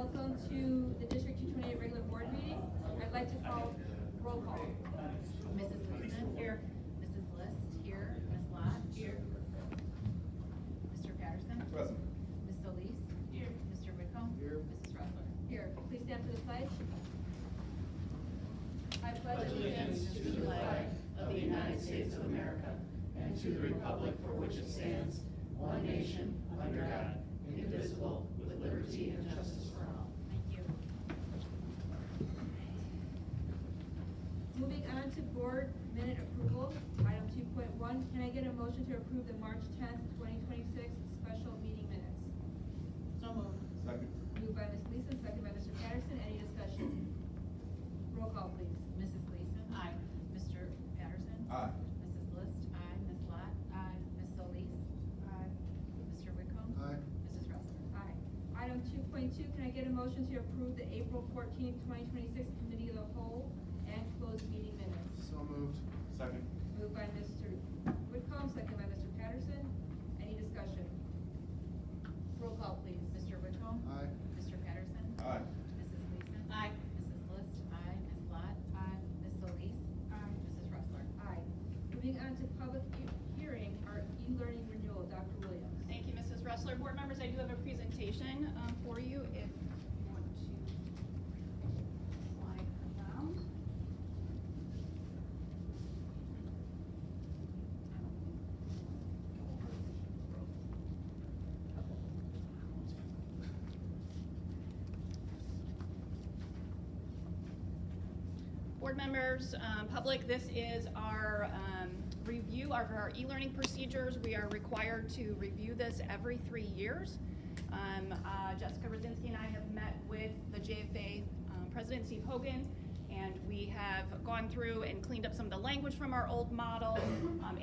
welcome to the District 228 regular board meeting. I'd like to call roll call. Mrs. Gleason? Here. Mrs. List? Here. Ms. Lott? Here. Mr. Patterson? Present. Ms. Solis? Here. Mr. Whitcomb? Here. Mrs. Ressler? Here, please stand for the pledge. I pledge Allegiance to the flag of the United States of America and to the republic for which it stands, one nation, under God, indivisible, with liberty and justice for all. Thank you. Moving on to board minute approval, item 2.1. Can I get a motion to approve the March 10th, 2026 special meeting minutes? So moved. Second. Moved by Ms. Gleason, second by Mr. Patterson. Any discussion? Roll call, please. Mrs. Gleason? Aye. Mr. Patterson? Aye. Mrs. List? Aye. Ms. Lott? Aye. Ms. Solis? Aye. Mr. Whitcomb? Aye. Mrs. Ressler? Aye. Item 2.2, can I get a motion to approve the April 14th, 2026 committee of the whole and closed meeting minutes? So moved. Second. Moved by Mr. Whitcomb, second by Mr. Patterson. Any discussion? Roll call, please. Mr. Whitcomb? Aye. Mr. Patterson? Aye. Mrs. Gleason? Aye. Mrs. List? Aye. Ms. Lott? Aye. Ms. Solis? Aye. Mrs. Ressler? Aye. Moving on to public hearing, our e-learning renewal, Dr. Williams. Thank you, Mrs. Ressler. Board members, I do have a presentation for you if you want to slide around. Board members, public, this is our review of our e-learning procedures. We are required to review this every 3 years. Jessica Rosinski and I have met with the JFA President Steve Hogan, and we have gone through and cleaned up some of the language from our old model,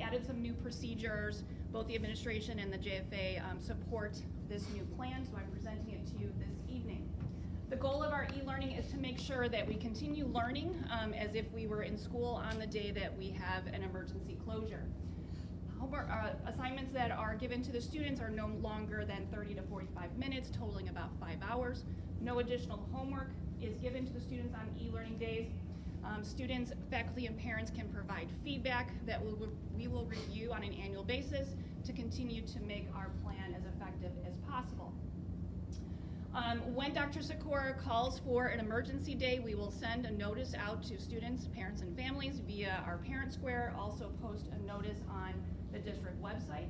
added some new procedures. Both the administration and the JFA support this new plan, so I'm presenting it to you this evening. The goal of our e-learning is to make sure that we continue learning as if we were in school on the day that we have an emergency closure. Homework assignments that are given to the students are no longer than 30 to 45 minutes, totaling about 5 hours. No additional homework is given to the students on e-learning days. Students, faculty, and parents can provide feedback that we will review on an annual basis to continue to make our plan as effective as possible. When Dr. Sikora calls for an emergency day, we will send a notice out to students, parents, and families via our Parent Square, also post a notice on the district website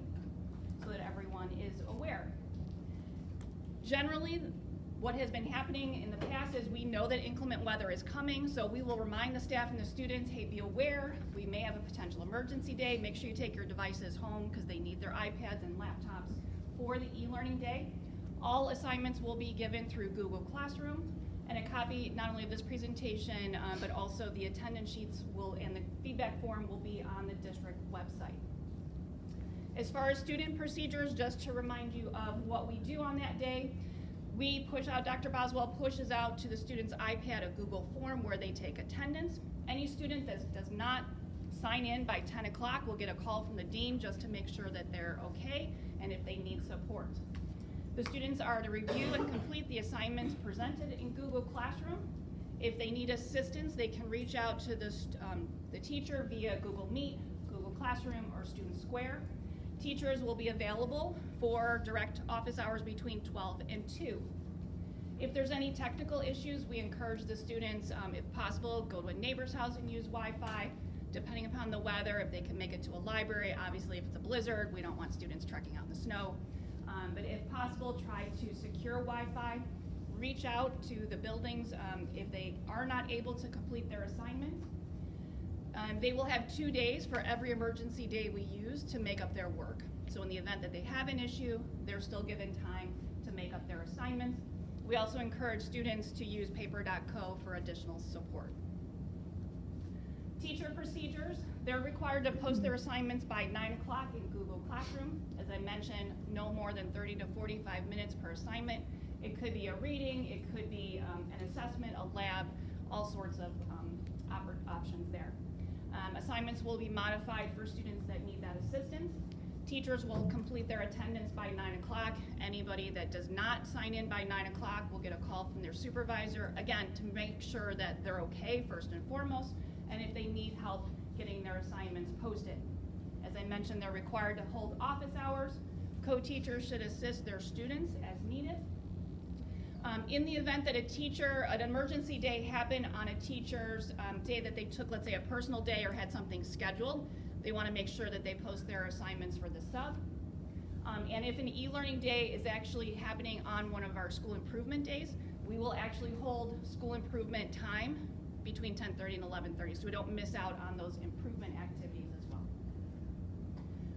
so that everyone is aware. Generally, what has been happening in the past is we know that inclement weather is coming, so we will remind the staff and the students, hey, be aware, we may have a potential emergency day. Make sure you take your devices home because they need their iPads and laptops for the e-learning day. All assignments will be given through Google Classroom, and a copy not only of this presentation, but also the attendance sheets and the feedback form will be on the district website. As far as student procedures, just to remind you of what we do on that day, we push out, Dr. Boswell pushes out to the student's iPad a Google form where they take attendance. Any student that does not sign in by 10 o'clock will get a call from the dean just to make sure that they're okay and if they need support. The students are to review and complete the assignments presented in Google Classroom. If they need assistance, they can reach out to the teacher via Google Meet, Google Classroom, or Student Square. Teachers will be available for direct office hours between 12 and 2. If there's any technical issues, we encourage the students, if possible, go to a neighbor's house and use Wi-Fi. Depending upon the weather, if they can make it to a library, obviously if it's a blizzard, we don't want students trekking out in the snow. But if possible, try to secure Wi-Fi. Reach out to the buildings if they are not able to complete their assignment. They will have 2 days for every emergency day we use to make up their work. So in the event that they have an issue, they're still given time to make up their assignments. We also encourage students to use paper.co for additional support. Teacher procedures, they're required to post their assignments by 9 o'clock in Google Classroom. As I mentioned, no more than 30 to 45 minutes per assignment. It could be a reading, it could be an assessment, a lab, all sorts of options there. Assignments will be modified for students that need that assistance. Teachers will complete their attendance by 9 o'clock. Anybody that does not sign in by 9 o'clock will get a call from their supervisor, again, to make sure that they're okay first and foremost, and if they need help getting their assignments posted. As I mentioned, they're required to hold office hours. Co-teachers should assist their students as needed. In the event that an emergency day happened on a teacher's day that they took, let's say a personal day or had something scheduled, they want to make sure that they post their assignments for the sub. And if an e-learning day is actually happening on one of our school improvement days, we will actually hold school improvement time between 10:30 and 11:30, so we don't miss out on those improvement activities as well.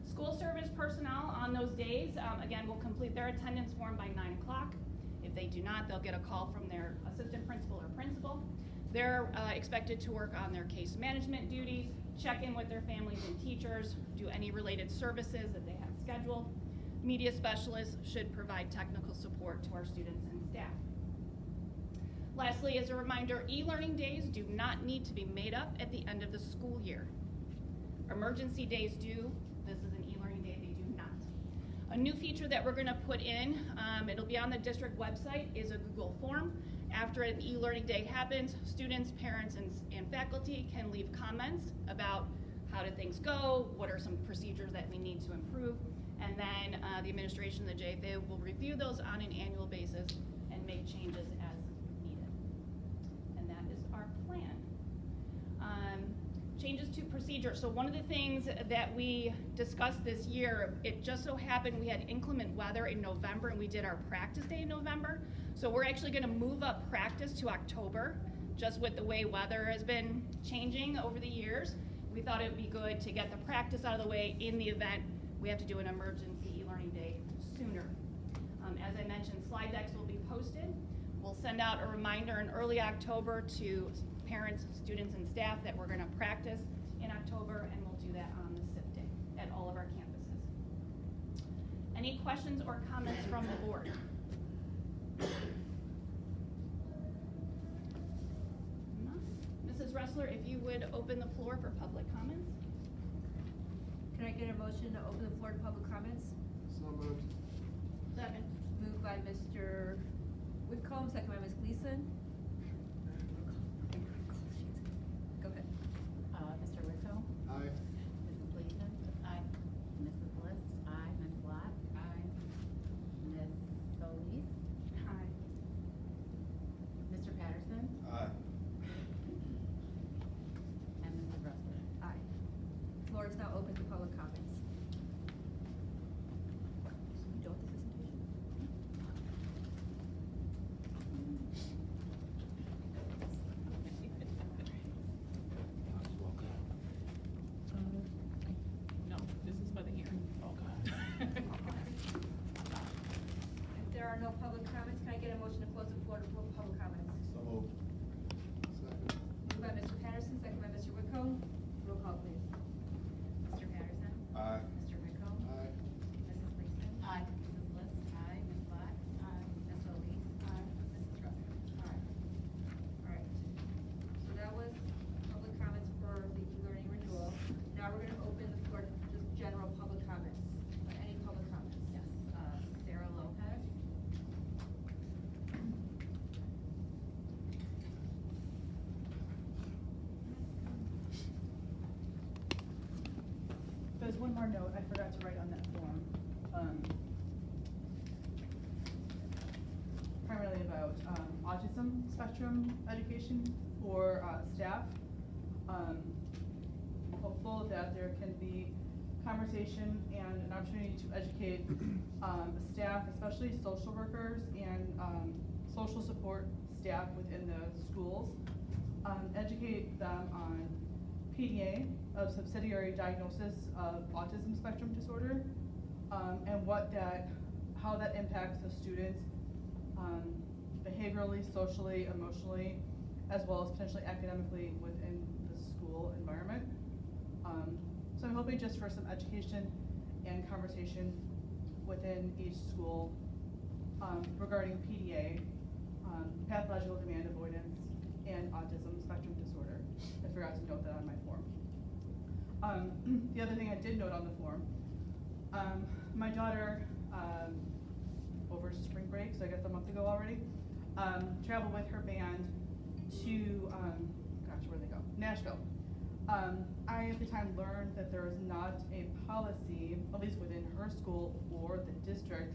School service personnel on those days, again, will complete their attendance form by 9 o'clock. If they do not, they'll get a call from their assistant principal or principal. They're expected to work on their case management duties, check in with their families and teachers, do any related services that they have scheduled. Media specialists should provide technical support to our students and staff. Lastly, as a reminder, e-learning days do not need to be made up at the end of the school year. Emergency days do. This is an e-learning day, they do not. A new feature that we're going to put in, it'll be on the district website, is a Google form. After an e-learning day happens, students, parents, and faculty can leave comments about how did things go, what are some procedures that we need to improve, and then the administration, the JFA, will review those on an annual basis and make changes as needed. And that is our plan. Changes to procedure. So one of the things that we discussed this year, it just so happened we had inclement weather in November and we did our practice day in November. So we're actually going to move up practice to October, just with the way weather has been changing over the years. We thought it would be good to get the practice out of the way in the event we have to do an emergency e-learning day sooner. As I mentioned, slide decks will be posted. We'll send out a reminder in early October to parents, students, and staff that we're going to practice in October, and we'll do that on the SIP day at all of our campuses. Any questions or comments from the board? Mrs. Ressler, if you would open the floor for public comments. Can I get a motion to open the floor to public comments? So moved. Second. Moved by Mr. Whitcomb, second by Ms. Gleason. Go ahead. Mr. Whitcomb? Aye. Mrs. Gleason? Aye. Mrs. List? Aye. Ms. Lot? Aye. Ms. Solis? Aye. Mr. Patterson? Aye. And Mrs. Ressler? Aye. Floor is now open to public comments. So we don't do presentation? No, this is for the hearing. If there are no public comments, can I get a motion to close the floor to public comments? So moved. Second. Moved by Mr. Patterson, second by Mr. Whitcomb. Roll call, please. Mr. Patterson? Aye. Mr. Whitcomb? Aye. Mrs. Gleason? Aye. Mrs. List? Aye. Ms. Lot? Aye. Ms. Solis? Aye. Mrs. Ressler? Aye. All right. So that was public comments for the e-learning renewal. Now we're gonna open the floor to just general public comments. Any public comments? Yes. Sarah Lopez? There's one more note I forgot to write on that form. Primarily about autism spectrum education for staff. I'm hopeful that there can be conversation and an opportunity to educate staff, especially social workers and social support staff within the schools. Educate them on PDA, of subsidiary diagnosis of autism spectrum disorder, and how that impacts the students behaviorally, socially, emotionally, as well as potentially academically within the school environment. So I'm hoping just for some education and conversation within each school regarding PDA, pathological demand avoidance, and autism spectrum disorder. I forgot to note that on my form. The other thing I did note on the form, My daughter, over spring break, so I guess a month ago already, traveled with her band to, where'd they go? Nashville. I at the time learned that there is not a policy, at least within her school or the district,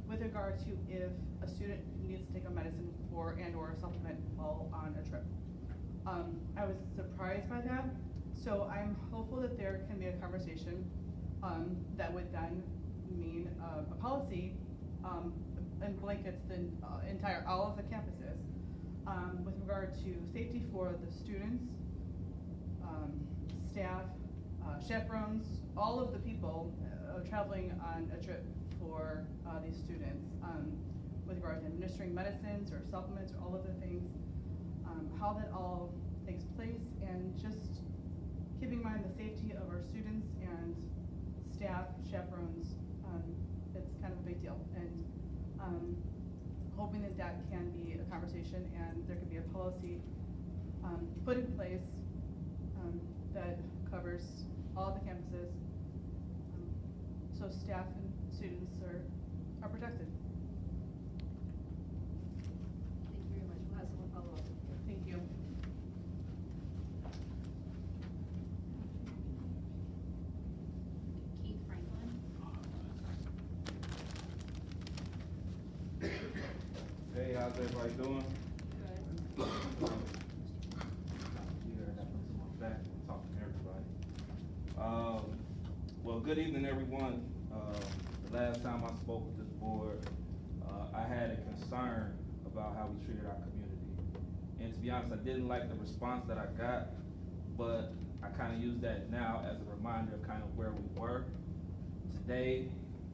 with regard to if a student needs to take a medicine for and/or a supplement while on a trip. I was surprised by that, so I'm hopeful that there can be a conversation that would then mean a policy and blankets the all of the campuses with regard to safety for the students, staff, chaperones, all of the people traveling on a trip for these students with regard to administering medicines or supplements or all of the things, how that all takes place, and just keeping in mind the safety of our students and staff, chaperones. It's kind of a big deal, and hoping that that can be a conversation and there could be a policy put in place that covers all the campuses, so staff and students are protected. Thank you very much. We'll have someone follow up. Thank you. Keith Franklin. Hey, how's everybody doing? Good. Talking to everybody. Well, good evening, everyone. The last time I spoke with this board, I had a concern about how we treated our community. And to be honest, I didn't like the response that I got, but I kind of use that now as a reminder of kind of where we were. Today,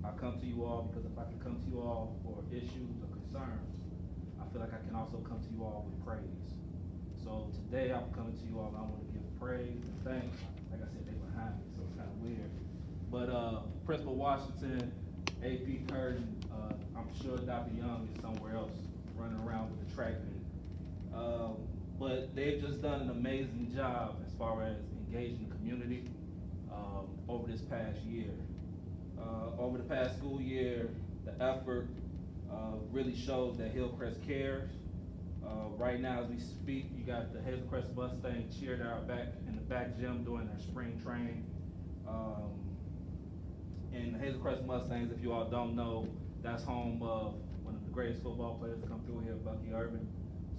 I come to you all because if I can come to you all for issues or concerns, I feel like I can also come to you all with praise. So today I'm coming to you all, I want to give praise and thanks. Like I said, they behind me, so it's kind of weird. But Principal Washington, AP Curtin, I'm sure Dr. Young is somewhere else running around with the track meet. But they've just done an amazing job as far as engaging the community over this past year. Over the past school year, the effort really shows that Hillcrest cares. Right now, as we speak, you got the Hillcrest Mustang cheered out back in the back gym doing their spring training. And the Hillcrest Mustangs, if you all don't know, that's home of one of the greatest football players to come through here, Bucky Irvin.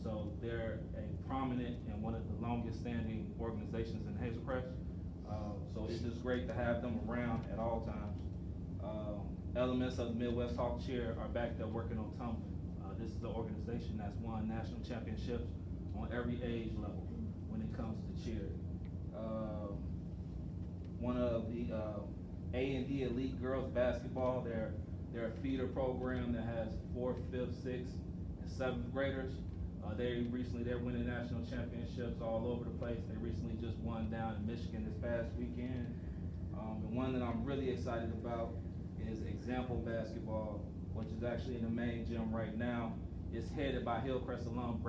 So they're a prominent and one of the longest standing organizations in Hazelcrest. So it's just great to have them around at all times. Elements of the Midwest Hawk Cheer are back there working on tumbling. This is the organization that's won national championships on every age level when it comes to cheer. One of the A&D Elite Girls Basketball, they're a feeder program that has 4th, 5th, 6th, and 7th graders. They're winning national championships all over the place. They recently just won down in Michigan this past weekend. And one that I'm really excited about is Example Basketball, which is actually in the main gym right now. It's headed by Hillcrest alum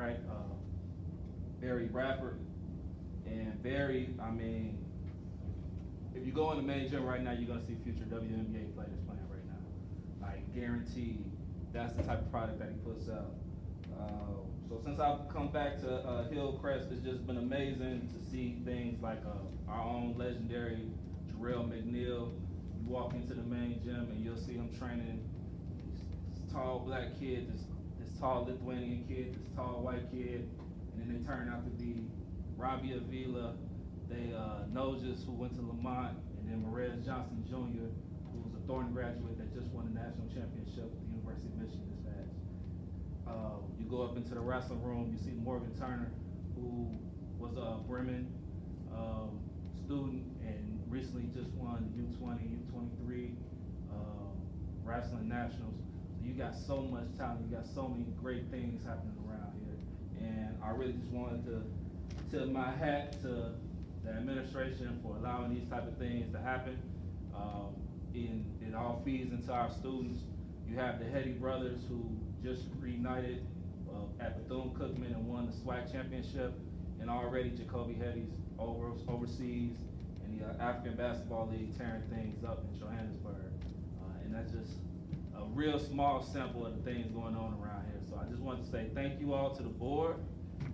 Barry Bradford. And Barry, I mean, if you go in the main gym right now, you're gonna see future WNBA players playing right now. Like, guaranteed. That's the type of product that he puts out. So since I've come back to Hillcrest, it's just been amazing to see things like our own legendary Jarrell McNeil. You walk into the main gym and you'll see him training this tall black kid, this tall Lithuanian kid, this tall white kid, and then they turn out to be Robbie Avila, Noges, who went to Lamont, and then Marez Johnson Jr., who was a Thornton graduate that just won the national championship at the University of Michigan this past. You go up into the wrestling room, you see Morgan Turner, who was a Bremen student and recently just won the U20, U23 wrestling nationals. So you got so much talent, you got so many great things happening around here. And I really just wanted to tip my hat to the administration for allowing these type of things to happen. It all feeds into our students. You have the Hetty brothers who just reunited at Bethune-Cookman and won the SWAC championship, and already Jacoby Hetty's overseas in the African Basketball League tearing things up in Johannesburg. and that's just a real small sample of the things going on around here. So I just want to say thank you all to the board.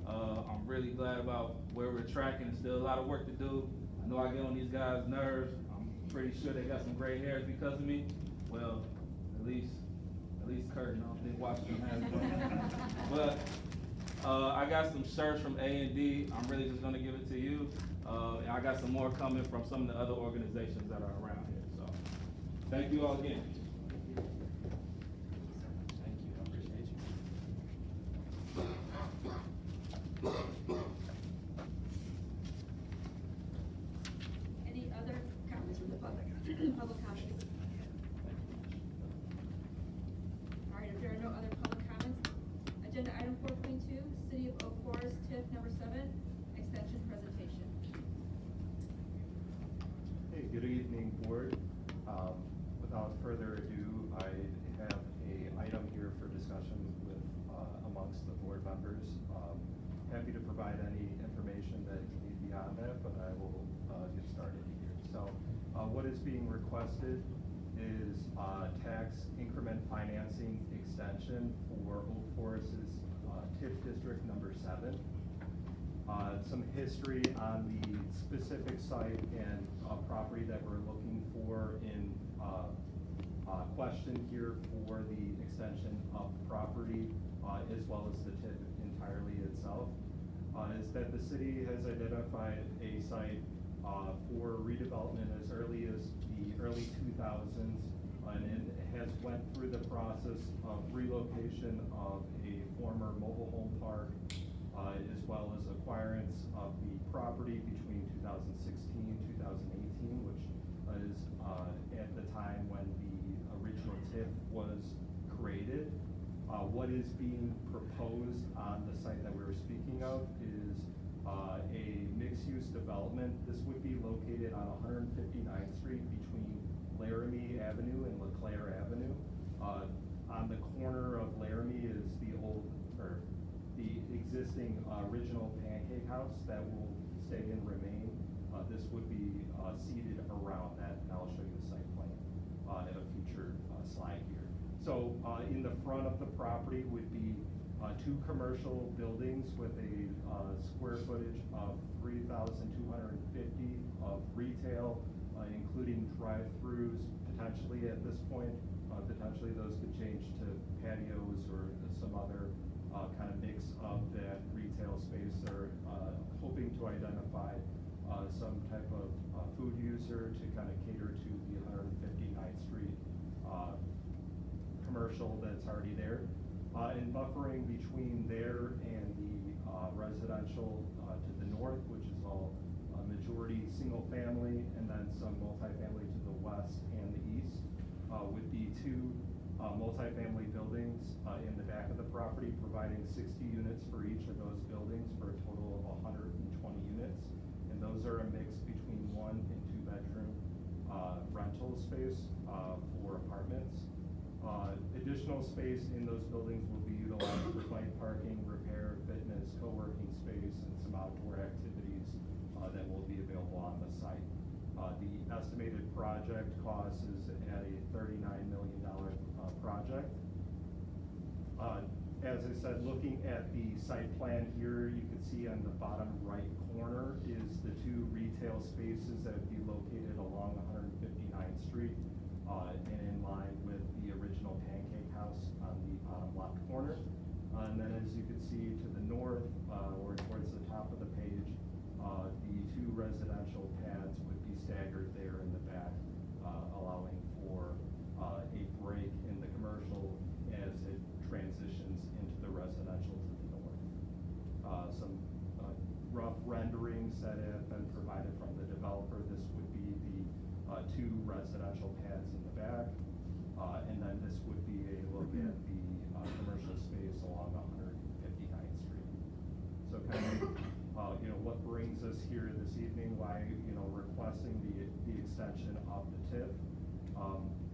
I'm really glad about where we're tracking. There's still a lot of work to do. I know I get on these guys' nerves. I'm pretty sure they got some gray hairs because of me. Well, at least Kurt, I don't think Washington has one. But I got some shirts from A&D. I'm really just gonna give it to you. And I got some more coming from some of the other organizations that are around here. So thank you all again. Thank you, I appreciate you. Any other comments from the public? Public comments? All right, if there are no other public comments, agenda item 4.2, City of Oak Forest TIF number 7, extension presentation. Hey, good evening, board. Without further ado, I have a item here for discussion with, amongst the board members. Happy to provide any information that you need beyond that, but I will, get started here. So, what is being requested is, tax increment financing extension for Oak Forest's, TIF district number 7. Some history on the specific site and property that we're looking for in question here for the extension of the property, as well as the TIF entirely itself, is that the city has identified a site for redevelopment as early as the early 2000s, and it has went through the process of relocation of a former mobile home park, as well as acquirance of the property between 2016 and 2018, which is at the time when the original TIF was created. What is being proposed on the site that we were speaking of is a mixed-use development. This would be located on 159th Street between Laramie Avenue and LeClaire Avenue. On the corner of Laramie is the existing original pancake house that will stay and remain. This would be seated around that, and I'll show you the site plan in a future slide here. So in the front of the property would be 2 commercial buildings with a square footage of 3,250 of retail, including drive-throughs potentially at this point. Potentially those could change to patios or some other kind of mix of that retail space. They're hoping to identify some type of food user to kind of cater to the 159th Street commercial that's already there. And buffering between there and the residential to the north, which is all majority single family, and then some multifamily to the west and the east, would be 2 multifamily buildings in the back of the property, providing 60 units for each of those buildings for a total of 120 units. And those are a mix between 1 and 2 bedroom rental space for apartments. Additional space in those buildings will be utilized for bike parking, repair, fitness, co-working space, and some outdoor activities that will be available on the site. The estimated project cost is at a $39 million project. As I said, looking at the site plan here, you can see on the bottom right corner is the 2 retail spaces that would be located along 159th Street and in line with the original pancake house on the bottom left corner. And then as you can see to the north, or towards the top of the page, the 2 residential pads would be staggered there in the back, allowing for a break in the commercial as it transitions into the residential to the north. Some rough renderings that have been provided from the developer. This would be the 2 residential pads in the back, and then this would be a look at the commercial space along 159th Street. So kind of, what brings us here this evening, why, requesting the extension of the TIF.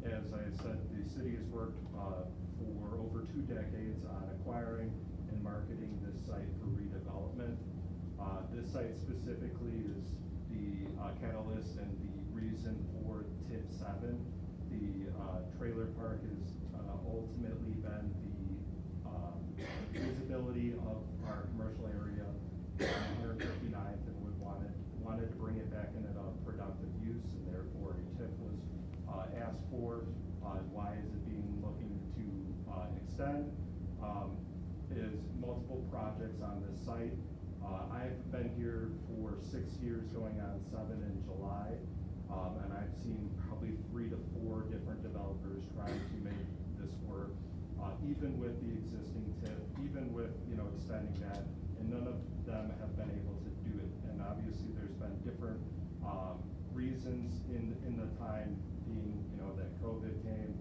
As I said, the city has worked for over 2 decades on acquiring and marketing this site for redevelopment. This site specifically is the catalyst and the reason for TIF 7. The trailer park has ultimately been the usability of our commercial area on 159th, and we wanted to bring it back into productive use, and therefore a TIF was asked for. Why is it being looking to extend? Is multiple projects on this site. I've been here for 6 years, going on 7 in July, and I've seen probably 3 to 4 different developers trying to make this work, even with the existing TIF, even with, extending that, and none of them have been able to do it. And obviously there's been different reasons in the time being, that COVID came,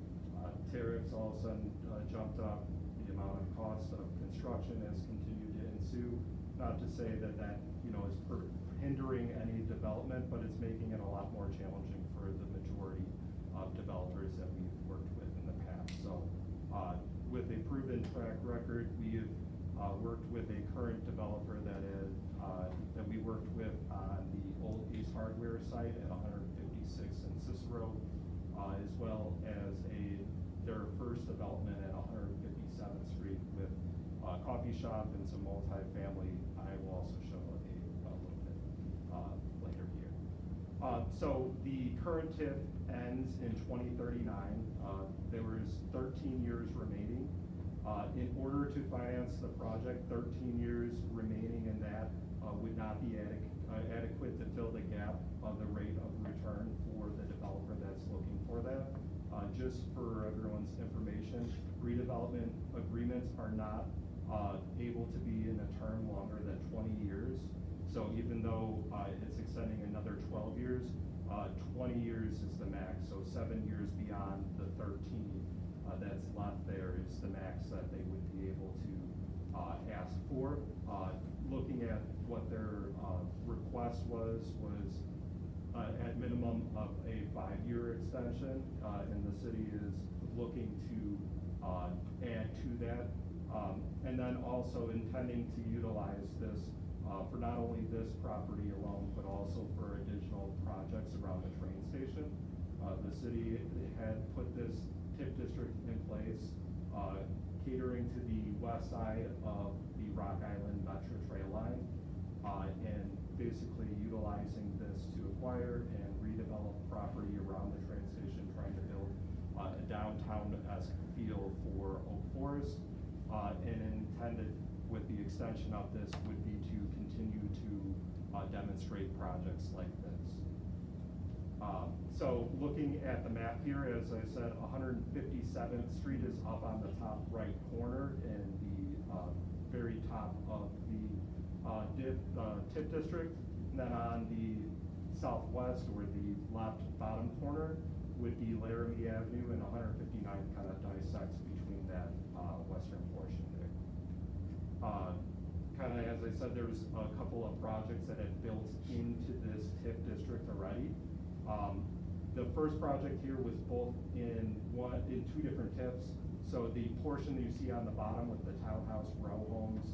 tariffs all of a sudden jumped up, the amount of cost of construction has continued to ensue. Not to say that is hindering any development, but it's making it a lot more challenging for the majority of developers that we've worked with in the past. So with a proven track record, we have worked with a current developer that we worked with on the old Ace Hardware site at 156 in Cicero, as well as their first development at 157th Street with a coffee shop and some multifamily. I will also show a little bit later here. So the current TIF ends in 2039. There was 13 years remaining. In order to finance the project, 13 years remaining in that would not be adequate to fill the gap of the rate of return for the developer that's looking for that. Just for everyone's information, redevelopment agreements are not able to be in a term longer than 20 years. So even though it's extending another 12 years, 20 years is the max. So 7 years beyond the 13 that's left there is the max that they would be able to ask for. Looking at what their request was at minimum of a 5-year extension, and the city is looking to add to that. And then also intending to utilize this for not only this property alone, but also for additional projects around the train station. The city had put this TIF district in place, catering to the west side of the Rock Island Metro Trail line, and basically utilizing this to acquire and redevelop property around the train station, trying to build a downtown-esque feel for Oak Forest, and intended with the extension of this would be to continue to demonstrate projects like this. So looking at the map here, as I said, 157th Street is up on the top right corner in the very top of the TIF district. And then on the southwest, or the left bottom corner, would be Laramie Avenue, and 159th kind of dissects between that western portion there. Kind of, as I said, there's a couple of projects that had built into this TIF district already. The first project here was both in 2 different TIFs. So the portion that you see on the bottom with the townhouse row homes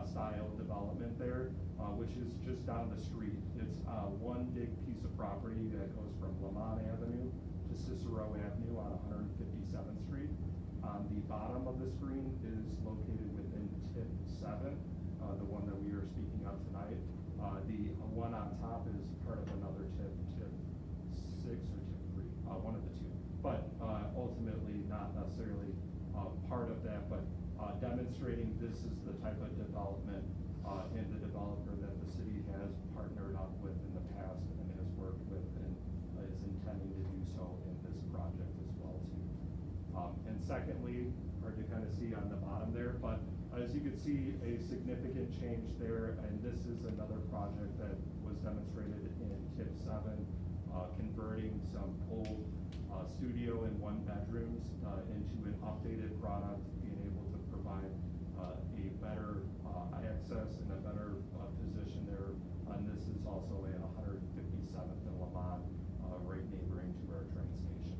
style development there, which is just down the street. It's one big piece of property that goes from Lamont Avenue to Cicero Avenue on 157th Street. On the bottom of the screen is located within TIF 7, the one that we are speaking of tonight. The one on top is part of another TIF, TIF 6 or TIF 3, one of the two. But ultimately not necessarily part of that, but demonstrating this is the type of development and the developer that the city has partnered up with in the past and has worked with and is intending to do so in this project as well too. And secondly, hard to kind of see on the bottom there, but as you can see, a significant change there, and this is another project that was demonstrated in TIF 7, converting some old studio and 1-bedrooms into an updated product, being able to provide a better access and a better position there. And this is also at 157th and Lamont, right neighboring to our train station.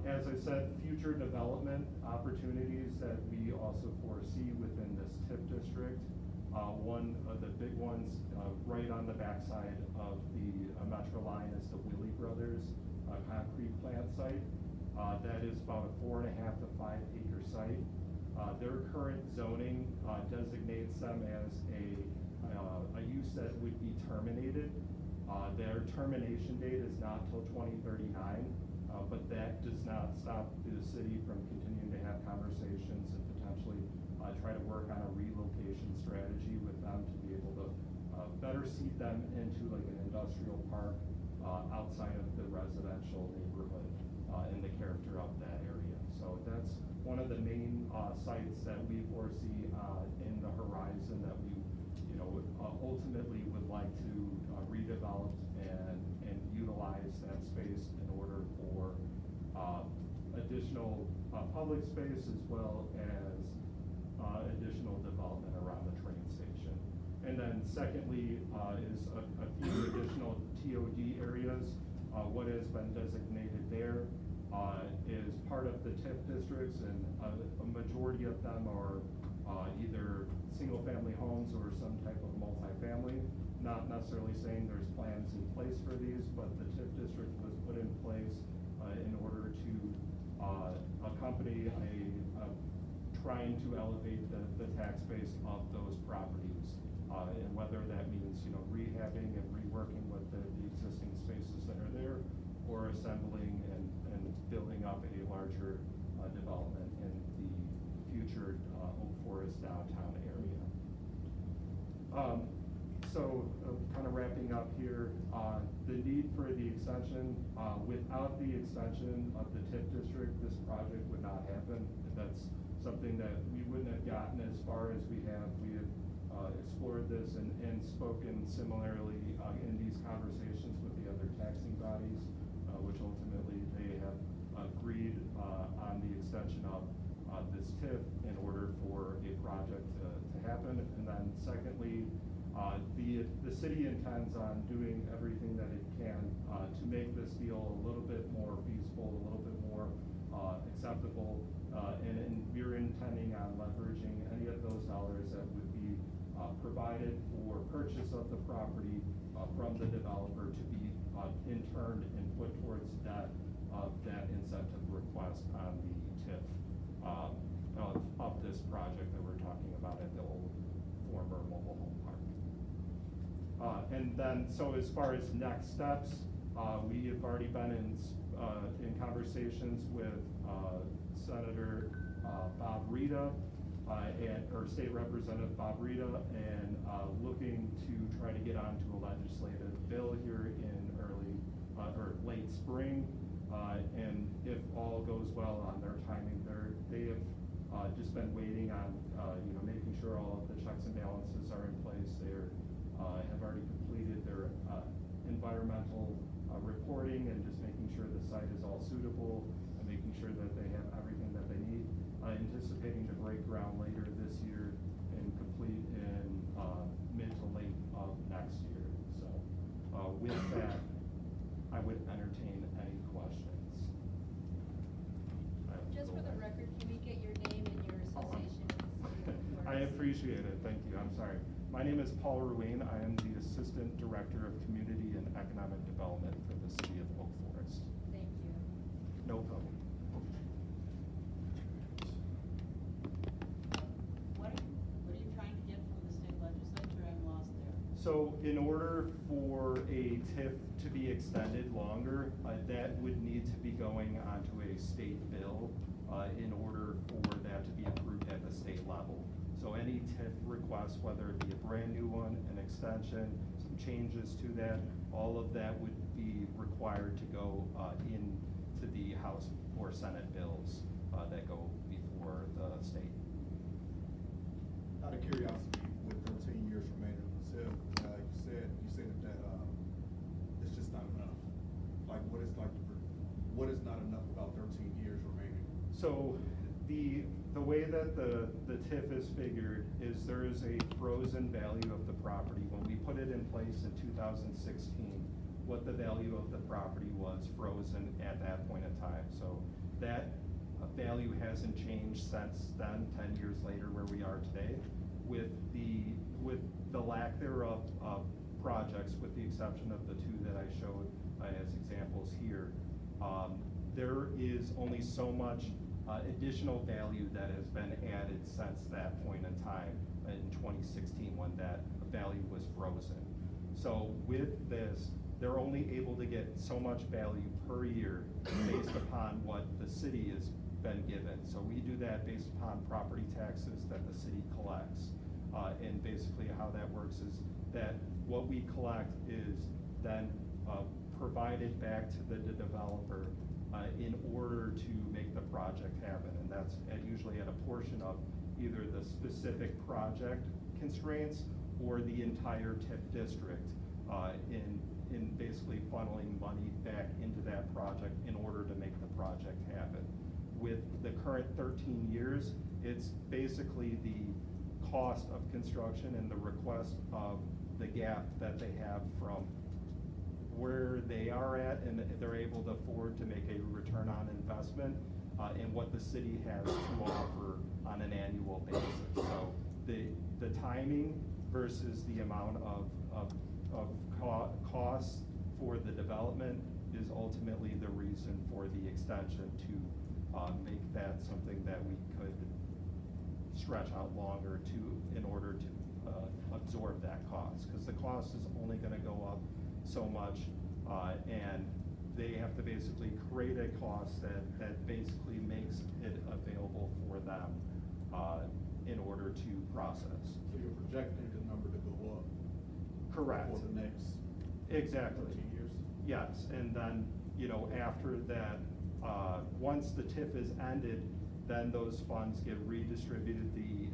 As I said, future development opportunities that we also foresee within this TIF district. One of the big ones right on the backside of the Metro line is the Willie Brothers concrete plant site. That is about a 4.5 to 5 acre site. Their current zoning designates them as a use that would be terminated. Their termination date is not till 2039, but that does not stop the city from continuing to have conversations and potentially try to work on a relocation strategy with them to be able to better seat them into like an industrial park outside of the residential neighborhood and the character of that area. So that's one of the main sites that we foresee in the horizon that we, ultimately would like to redevelop and utilize that space in order for additional public space as well as additional development around the train station. And then secondly is a few additional TOD areas. What has been designated there is part of the TIF districts, and a majority of them are either single-family homes or some type of multifamily. Not necessarily saying there's plans in place for these, but the TIF district was put in place in order to accompany trying to elevate the tax base of those properties. And whether that means, rehabbing and reworking with the existing spaces that are there, or assembling and building up a larger development in the future Oak Forest downtown area. So kind of wrapping up here, the need for the extension, without the extension of the TIF district, this project would not happen. That's something that we wouldn't have gotten as far as we have. We have explored this and spoken similarly in these conversations with the other taxing bodies, which ultimately they have agreed on the extension of this TIF in order for a project to happen. And then secondly, the city intends on doing everything that it can to make this deal a little bit more feasible, a little bit more acceptable, and we're intending on leveraging any of those dollars that would be provided for purchase of the property from the developer to be in turn and put towards that incentive request on the TIF of this project that we're talking about at the old former mobile home park. And then, so as far as next steps, we have already been in conversations with Senator Bob Rita or State Representative Bob Rita, and looking to try to get onto a legislative bill here in early or late spring. And if all goes well on their timing, they have just been waiting on making sure all of the checks and balances are in place. They have already completed their environmental reporting and just making sure the site is all suitable and making sure that they have everything that they need. Anticipating to break ground later this year and complete in mid to late of next year. So with that, I would entertain any questions. Just for the record, can we get your name and your association? I appreciate it, thank you, I'm sorry. My name is Paul Ruane. I am the Assistant Director of Community and Economic Development for the City of Oak Forest. Thank you. No problem. What are you trying to get from the state legislature? I'm lost there. So in order for a TIF to be extended longer, that would need to be going onto a state bill in order for that to be approved at the state level. So any TIF request, whether it be a brand new one, an extension, some changes to that, all of that would be required to go into the House or Senate bills that go before the state. Out of curiosity, with 13 years remaining on the SIP, you said that it's just not enough. Like, what is not enough about 13 years remaining? So the way that the TIF is figured is there is a frozen value of the property. When we put it in place in 2016, what the value of the property was frozen at that point in time. So that value hasn't changed since then, 10 years later where we are today. With the lack thereof of projects, with the exception of the two that I showed as examples here, There is only so much additional value that has been added since that point in time in 2016 when that value was frozen. So with this, they're only able to get so much value per year based upon what the city has been given. So we do that based upon property taxes that the city collects. And basically how that works is that what we collect is then provided back to the developer in order to make the project happen. And that's usually at a portion of either the specific project constraints or the entire TIF district in basically funneling money back into that project in order to make the project happen. With the current 13 years, it's basically the cost of construction and the request of the gap that they have from where they are at and they're able to afford to make a return on investment and what the city has to offer on an annual basis. So the timing versus the amount of costs for the development is ultimately the reason for the extension to make that something that we could stretch out longer in order to absorb that cost, because the cost is only going to go up so much, and they have to basically create a cost that basically makes it available for them in order to process. So you're projecting the number to go up? Correct. For the next? Exactly. 13 years? Yes, and then, after that, once the TIF is ended, then those funds get redistributed, the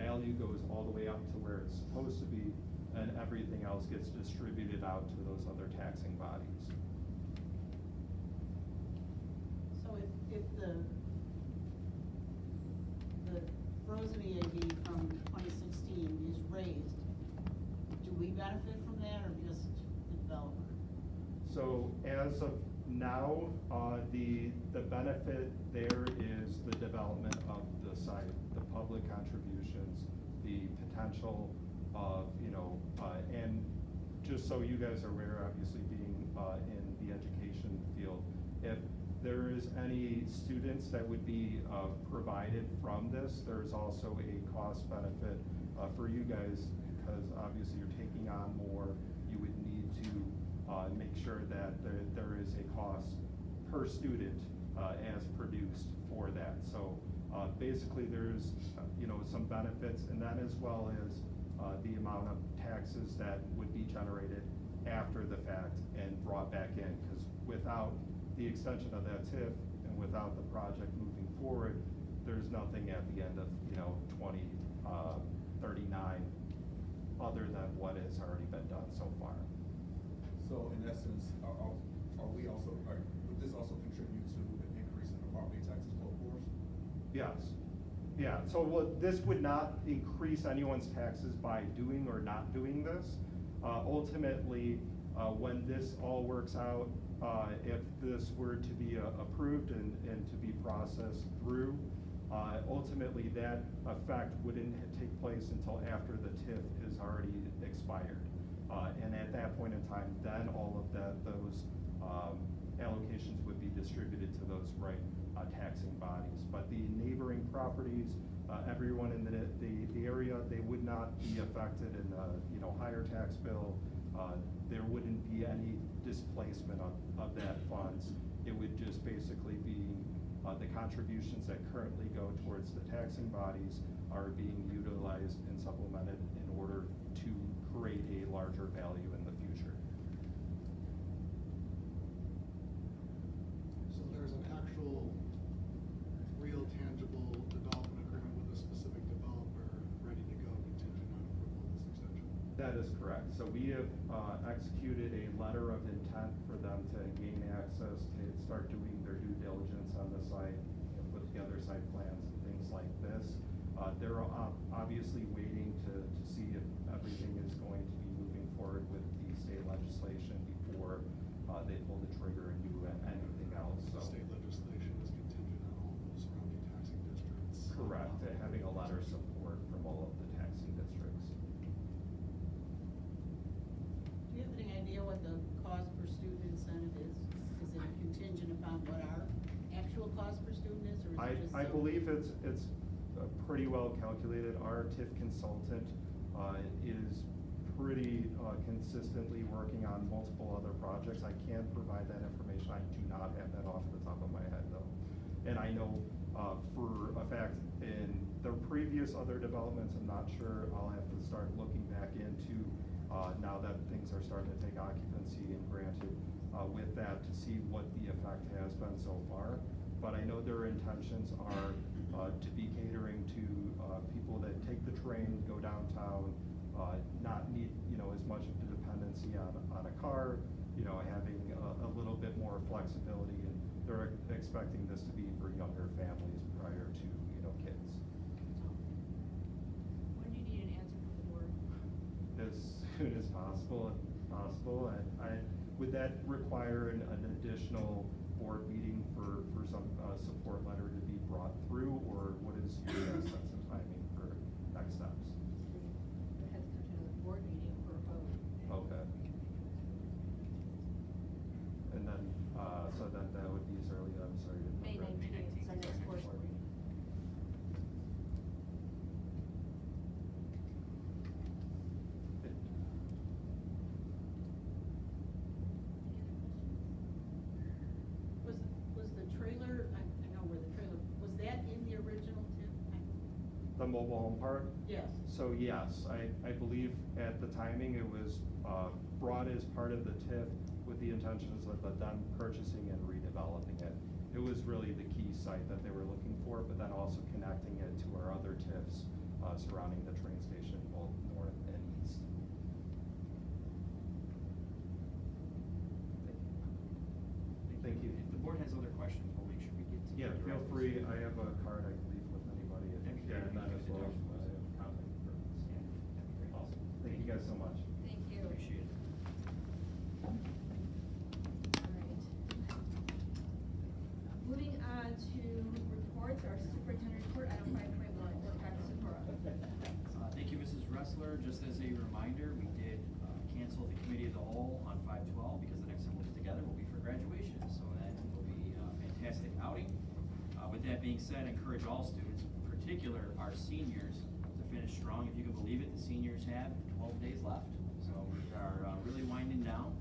value goes all the way up to where it's supposed to be, and everything else gets distributed out to those other taxing bodies. So if the frozen EAD from 2016 is raised, do we benefit from that or just the developer? So as of now, the benefit there is the development of the site, the public contributions, the potential of, and just so you guys are aware, obviously being in the education field, if there is any students that would be provided from this, there's also a cost benefit for you guys, because obviously you're taking on more. You would need to make sure that there is a cost per student as produced for that. So basically there's some benefits, and then as well as the amount of taxes that would be generated after the fact and brought back in, because without the extension of that TIF and without the project moving forward, there's nothing at the end of 2039 other than what has already been done so far. So in essence, would this also contribute to an increase in the property taxes for us? Yes. Yeah, so this would not increase anyone's taxes by doing or not doing this. Ultimately, when this all works out, if this were to be approved and to be processed through, ultimately that effect wouldn't take place until after the TIF is already expired. And at that point in time, then all of those allocations would be distributed to those right taxing bodies. But the neighboring properties, everyone in the area, they would not be affected in the higher tax bill. There wouldn't be any displacement of that funds. It would just basically be the contributions that currently go towards the taxing bodies are being utilized and supplemented in order to create a larger value in the future. So there's an actual, real tangible development agreement with a specific developer ready to go contingent on approval of this extension? That is correct. So we have executed a letter of intent for them to gain access, to start doing their due diligence on the site, put together site plans and things like this. They're obviously waiting to see if everything is going to be moving forward with the state legislation before they pull the trigger and do anything else. So State legislation is contingent on all those surrounding taxing districts. correct, having a letter of support from all of the taxing districts. Do you have any idea what the cost per student incentive is? Is it it contingent upon what our actual cost per student is, or is it just? I so- believe it's pretty well calculated. Our TIF consultant is pretty consistently working on multiple other projects. I can provide that information. I do not have that off the top of my head though. And I know for a fact in the previous other developments, I'm not sure, I'll have to start looking back into now that things are starting to take occupancy and granted with that to see what the effect has been so far. But I know their intentions are to be catering to people that take the train, go downtown, not need, as much of the dependency on a car, having a little bit more flexibility, and they're expecting this to be for younger families prior to, kids. When do you need an answer from the board? As soon as possible, if possible. Would that require an additional board meeting for some support letter to be brought through, or what is your sense of timing for next steps? It has to come to another board meeting for a vote. Okay. And then, so then that would be as early, I'm sorry. to May remember. 19th is our next board meeting. Was the trailer, I know where the trailer, was that in the original TIF? The mobile home park? Yes. So yes, I believe at the timing it was brought as part of the TIF with the intentions of them purchasing and redeveloping it. It was really the key site that they were looking for, but then also connecting it to our other TIFs surrounding the train station, both north and east. Thank you. If the board has other questions, we'll make sure we get to. Yeah, the feel right free. ones. I have a card I can leave with anybody. That'd be Yeah, great. and then as well, That'd be I have contact purpose. Yeah, that'd be great. Awesome. Thank you guys so much. Thank you. Appreciate it. All right. Moving on to reports, our superintendent report, item 5.1, Dr. Sikora. Thank you, Mrs. Ressler. Just as a reminder, we did cancel the committee of the whole on 5/12 because the next time we'll get together will be for graduation. So that will be a fantastic outing. With that being said, encourage all students, in particular our seniors, to finish strong. If you can believe it, the seniors have 12 days left. So we are really winding down.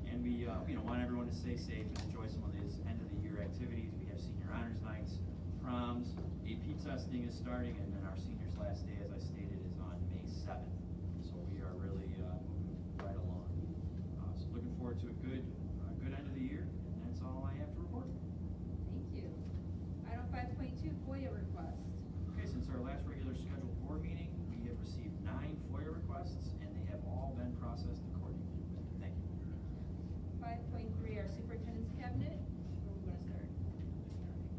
And we want everyone to stay safe and enjoy some of these end of the year activities. We have senior honors nights, proms, AP testing is starting, and then our seniors' last day, as I stated, is on May 7th. So we are really moving right along. So looking forward to a good end of the year, and that's all I have to report. Thank you. Item 5.2, FOIA request. Okay, since our last regular scheduled board meeting, we have received 9 FOIA requests, and they have all been processed accordingly. Thank you. 5.3, our superintendent's cabinet. Where we want to start?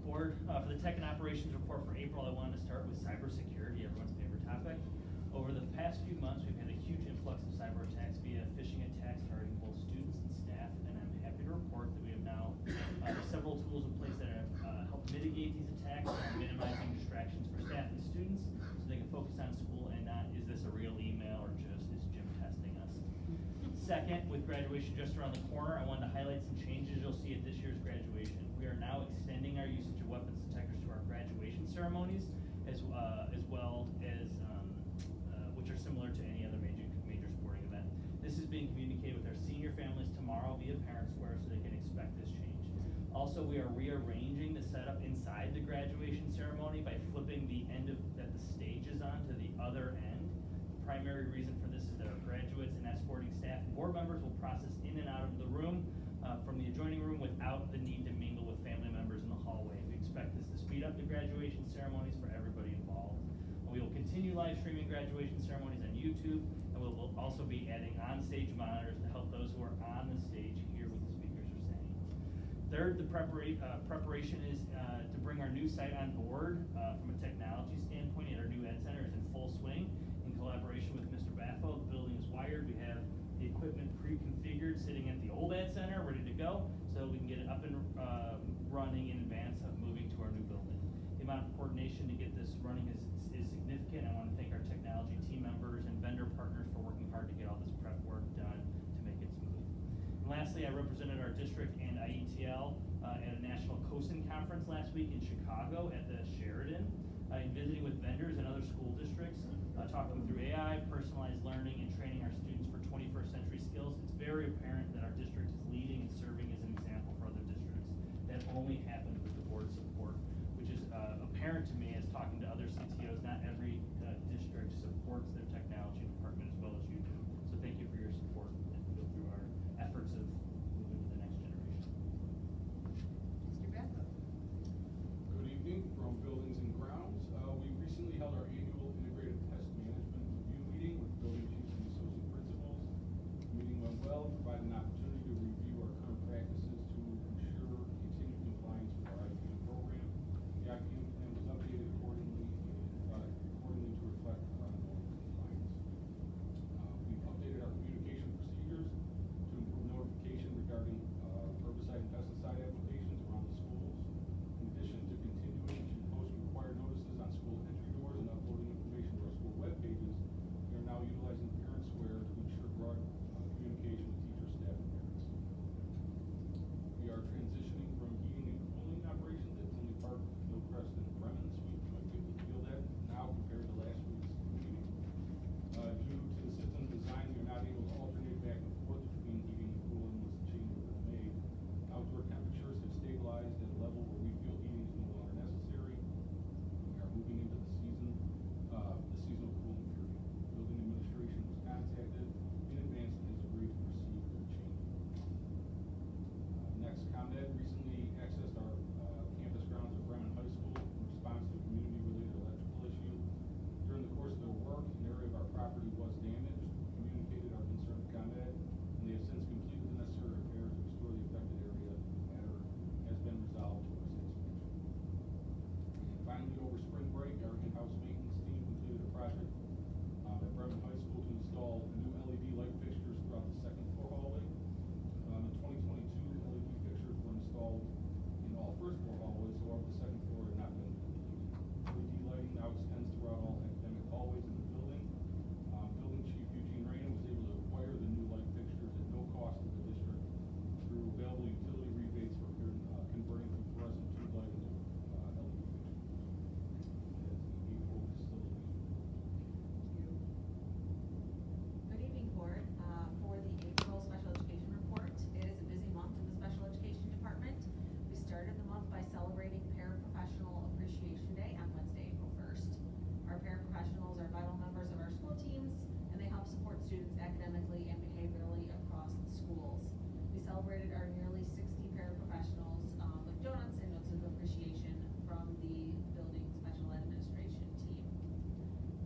Board, for the tech and operations report for April, I wanted to start with cybersecurity, everyone's favorite topic. Over the past few months, we've had a huge influx of cyber attacks via phishing attacks targeting both students and staff, and I'm happy to report that we have now several tools in place that have helped mitigate these attacks and minimizing distractions for staff and students so they can focus on school and not, is this a real email or just is Jim testing us? Second, with graduation just around the corner, I wanted to highlight some changes you'll see at this year's graduation. We are now extending our usage of weapons detectors to our graduation ceremonies, as well as which are similar to any other major sporting event. This is being communicated with our senior families tomorrow via ParentsWare so they can expect this change. Also, we are rearranging the setup inside the graduation ceremony by flipping the end that the stage is on to the other end. The primary reason for this is that our graduates and escorting staff and board members will process in and out of the room from the adjoining room without the need to mingle with family members in the hallway. We expect this to speed up the graduation ceremonies for everybody involved. We will continue live streaming graduation ceremonies on YouTube, and we will also be adding on-stage monitors to help those who are on the stage hear what the speakers are saying. Third, the preparation is to bring our new site on board from a technology standpoint, and our new Ed Center is in full swing in collaboration with Mr. Baffo. The building is wired. We have the equipment pre-configured sitting at the old Ed Center, ready to go, so we can get it up and running in advance of moving to our new building. The amount of coordination to get this running is significant. I want to thank our technology team members and vendor partners for working hard to get all this prep work done to make it smooth. And lastly, lastly, I represented our district and IETL at a national COSIN conference last week in Chicago at the Sheridan, in visiting with vendors and other school districts, talking through AI, personalized learning, and training our students for 21st century skills. It's very apparent that our district is leading and serving as an example for other districts. That only happened with the board support, which is apparent to me as talking to other CTOs. Not every district supports their technology department as well as you do. So thank you for your support and go through our efforts of moving to the next generation. Mr. Backup. Good evening from Buildings and Grounds. We recently held our annual integrated pest management review meeting with building chiefs and associate principals. The meeting went well and provided an opportunity to review our current practices to ensure continued compliance with our IPM program. The IPM plan was updated accordingly to reflect our ongoing compliance. We've updated our communication procedures to improve notification regarding herbicide and pesticide applications around the schools. In addition to continuing to post required notices on school entry doors and uploading information to our school web pages, we are now utilizing ParentSquare to ensure broad communication with teachers, staff, and parents. We are transitioning from heating and cooling operations at Tinley Park, Hillcrest, and Bremen Suite. You might be able to feel that now compared to last week's meeting. Due to the system design, we are not able to alternate back and forth between heating and cooling once the changeover is made. Outdoor temperatures have stabilized at a level where we feel heating is no longer necessary. We are moving into the seasonal cooling period. Building administration was contacted in advance and has agreed to proceed with the change. Next, ComEd recently accessed our campus grounds at Bremen High School in response to a community-related electrical issue. During the course of their work, an area of our property was damaged. We communicated our concern to ComEd, and they have since completed the necessary repairs to restore the affected area. The matter has been resolved to our satisfaction. And finally, over spring break, our in-house maintenance team completed a project at Bremen High School to install new LED light fixtures throughout the second floor hallway. In 2022, LED fixtures were installed in all first floor hallways, however, the second floor had not been completed. LED lighting now extends throughout all academic hallways in the building. Building Chief Eugene Reyna was able to acquire the new light fixtures at no cost to the district through available utility rebates for converting from fluorescent tube lighting to LED fixtures. That's the April facilities report. Good evening, Board. For the April Special Education Report, it is a busy month in the Special Education Department. We started the month by celebrating Paraprofessional Appreciation Day on Wednesday, April 1st. Our paraprofessionals are vital members of our school teams, and they help support students academically and behaviorally across the schools. We celebrated our nearly 60 paraprofessionals with donuts and notes of appreciation from the building special administration team.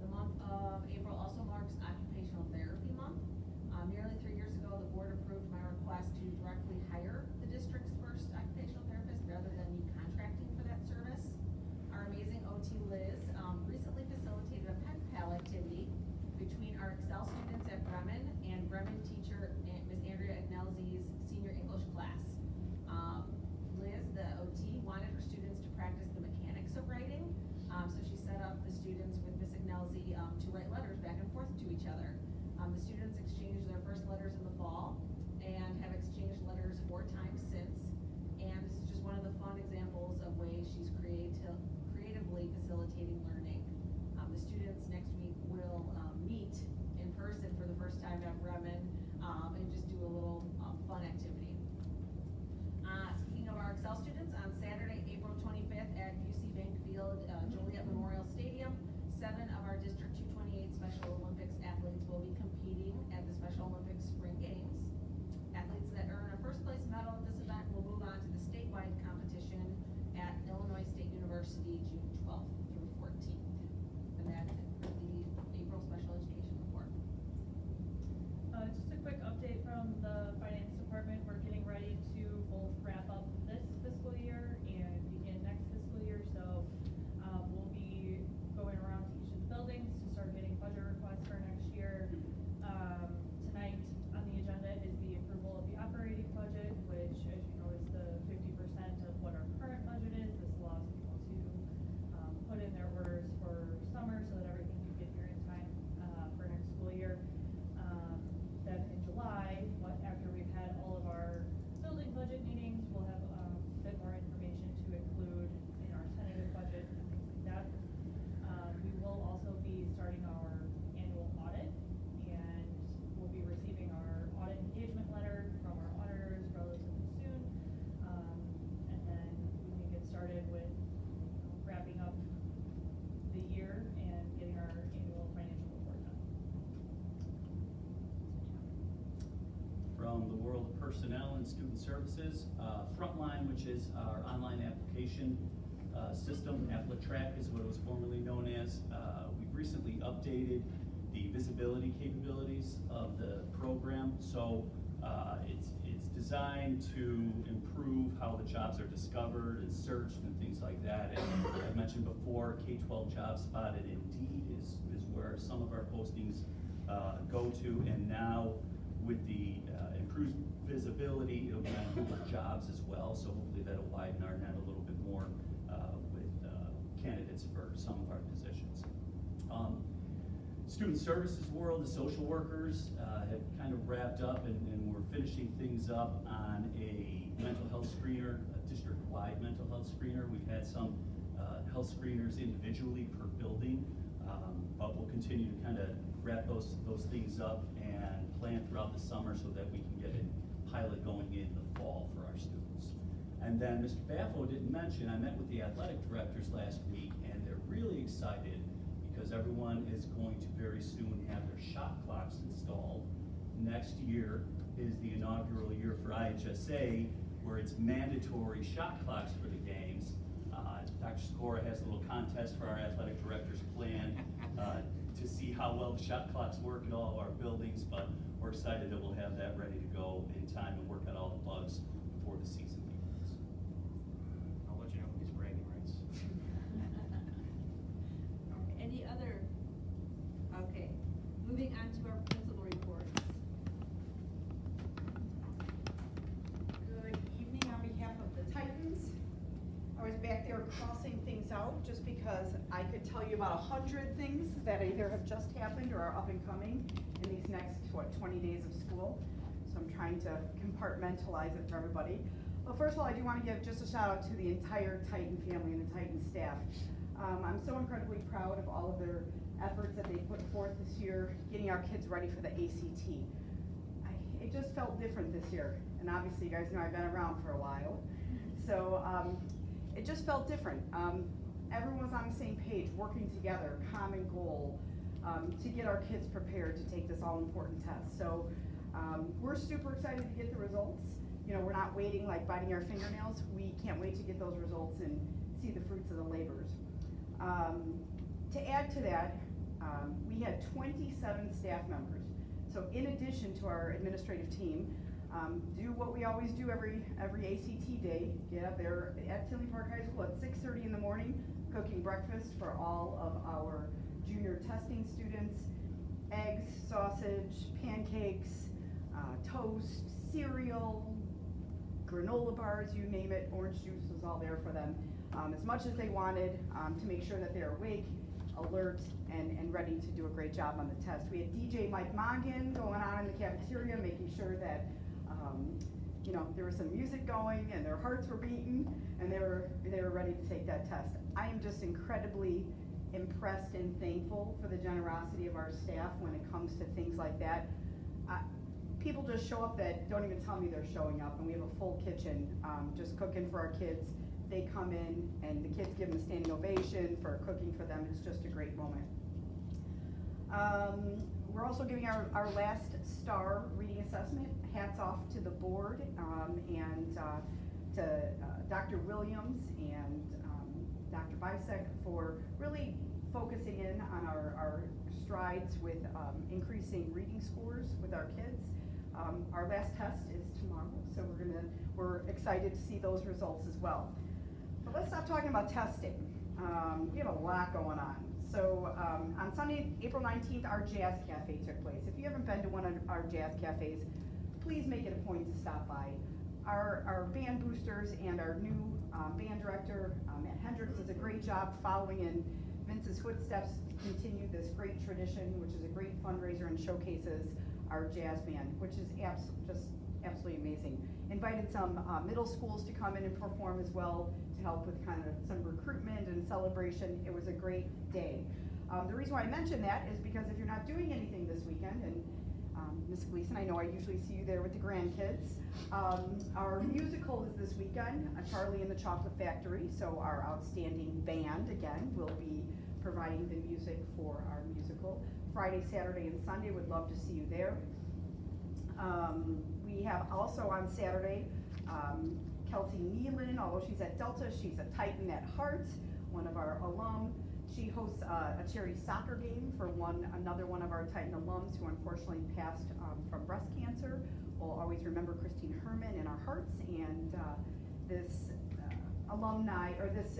The month of April also marks Occupational Therapy Month. Nearly 3 years ago, the board approved my request to directly hire the district's first occupational therapist rather than me contracting for that service. Our amazing OT Liz recently facilitated a pen pal activity between our Excel students at Bremen and Bremen teacher Ms. Andrea Agnelzi's senior English class. Liz, the OT, wanted her students to practice the mechanics of writing, so she set up the students with Ms. Agnelzi to write letters back and forth to each other. The students exchanged their first letters in the fall and have exchanged letters 4 times since. And this is just one of the fun examples of ways she's creatively facilitating learning. The students next week will meet in person for the first time at Bremen and just do a little fun activity. Speaking of our Excel students, on Saturday, April 25th at UC Bank Field, Joliet Memorial Stadium, 7 of our District 228 Special Olympics athletes will be competing at the Special Olympics Spring Games. Athletes that earn a first place medal at this event will move on to the statewide competition at Illinois State University June 12th through 14th. And that's it for the April Special Education Report. Just a quick update from the finance department. We're getting ready to both wrap up this fiscal year and begin next fiscal year. So we'll be going around to each of the buildings to start getting budget requests for next the personnel and student services. Frontline, which is our online application system, AppleTrack is what it was formerly known as. We've recently updated the visibility capabilities of the program. So it's designed to improve how the jobs are discovered and searched and things like that. And I mentioned before, K-12 Job Spot and Indeed is where some of our postings go to. And now with the improved visibility, it'll be on Google Jobs as well. So hopefully that'll widen our net a little bit more with candidates for some of our positions. Student services world, the social workers have kind of wrapped up, and we're finishing things up on a mental health screener, a district-wide mental health screener. We've had some health screeners individually per building, but we'll continue to kind of wrap those things up and plan throughout the summer so that we can get a pilot going in the fall for our students. And then Mr. Baffo didn't mention, I met with the athletic directors last week, and they're really excited because everyone is going to very soon have their shot clocks installed. Next year is the inaugural year for IHSA, where it's mandatory shot clocks for the games. Dr. Skora has a little contest for our athletic directors plan to see how well the shot clocks work in all of our buildings, but we're excited that we'll have that ready to go in time and work out all the bugs before the season begins. I'll let you know who gets bragging rights. Any other? Okay, moving on to our principal reports. Good evening on behalf of the Titans. I was back there crossing things out just because I could tell you about 100 things that either have just happened or are up and coming in these next, 20 days of school. So I'm trying to compartmentalize it for everybody. Well, first of all, I do want to give just a shout out to the entire Titan family and the Titan staff. I'm so incredibly proud of all of their efforts that they put forth this year, getting our kids ready for the ACT. It just felt different this year, and obviously you guys know I've been around for a while. So it just felt different. Everyone was on the same page, working together, common goal, to get our kids prepared to take this all-important test. So we're super excited to get the results. You know, we're not waiting like biting our fingernails. We can't wait to get those results and see the fruits of the labors. To add to that, we had 27 staff members. So in addition to our administrative team, do what we always do every ACT day, get up there at Tinley Park High School at 6:30 in the morning, cooking breakfast for all of our junior testing students, eggs, sausage, pancakes, toast, cereal, granola bars, you name it, orange juice was all there for them, as much as they wanted, to make sure that they're awake, alert, and ready to do a great job on the test. We had DJ Mike Mongan going on in the cafeteria, making sure that you know, there was some music going and their hearts were beating and they were ready to take that test. I am just incredibly impressed and thankful for the generosity of our staff when it comes to things like that. People just show up that don't even tell me they're showing up, and we have a full kitchen just cooking for our kids. They come in and the kids give them a standing ovation for cooking for them. It's just a great moment. We're also giving our last STAR reading assessment. Hats off to the board and to Dr. Williams and Dr. Bisek for really focusing in on our strides with increasing reading scores with our kids. Our last test is tomorrow, so we're excited to see those results as well. But let's stop talking about testing. We have a lot going on. So on Sunday, April 19th, our Jazz Cafe took place. If you haven't been to one of our Jazz Cafes, please make it a point to stop by. Our band boosters and our new band director, Matt Hendricks, does a great job following in Vince's footsteps to continue this great tradition, which is a great fundraiser and showcases our jazz band, which is just absolutely amazing. Invited some middle schools to come in and perform as well to help with kind of some recruitment and celebration. It was a great day. The reason why I mention that is because if you're not doing anything this weekend, and Ms. Gleason, I know I usually see you there with the grandkids, our musical is this weekend, Charlie and the Chocolate Factory. So our outstanding band, again, will be providing the music for our musical. Friday, Saturday, and Sunday, would love to see you there. We have also on Saturday, Kelsey Nealon, although she's at Delta, she's a Titan at heart, one of our alum. She hosts a charity soccer game for another one of our Titan alums who unfortunately passed from breast cancer. We'll always remember Christine Herman in our hearts, and this alumni, or this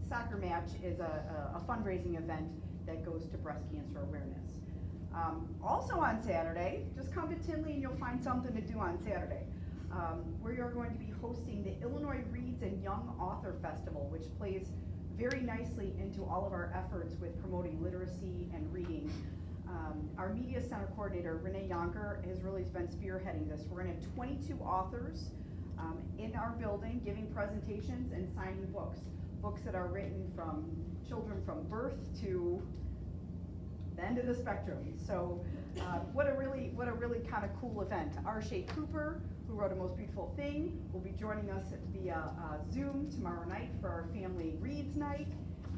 soccer match is a fundraising event that goes to breast cancer awareness. Also on Saturday, just come to Tinley and you'll find something to do on Saturday. We are going to be hosting the Illinois Reads and Young Author Festival, which plays very nicely into all of our efforts with promoting literacy and reading. Our media center coordinator, Renee Yonker, has really been spearheading this. We're gonna have 22 authors in our building giving presentations and signing books that are written from children from birth to the end of the spectrum. So what a really kind of cool event. Arshay Cooper, who wrote A Most Beautiful Thing, will be joining us via Zoom tomorrow night for our family reads night.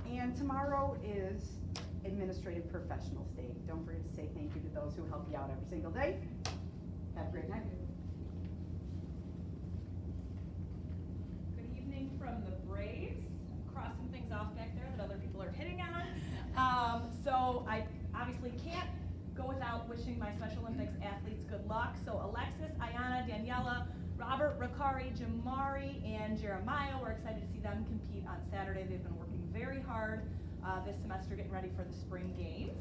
And tomorrow is Administrative Professionals Day. Don't forget to say thank you to those who help you out every single day. Have a great night. Good evening from the Braves. Crossing things off back there that other people are hitting on. So I obviously can't go without wishing my Special Olympics athletes good luck. So Alexis, Ayana, Daniela, Robert, Rakari, Jamari, and Jeremiah, we're excited to see them compete on Saturday. They've been working very hard this semester getting ready for the spring games.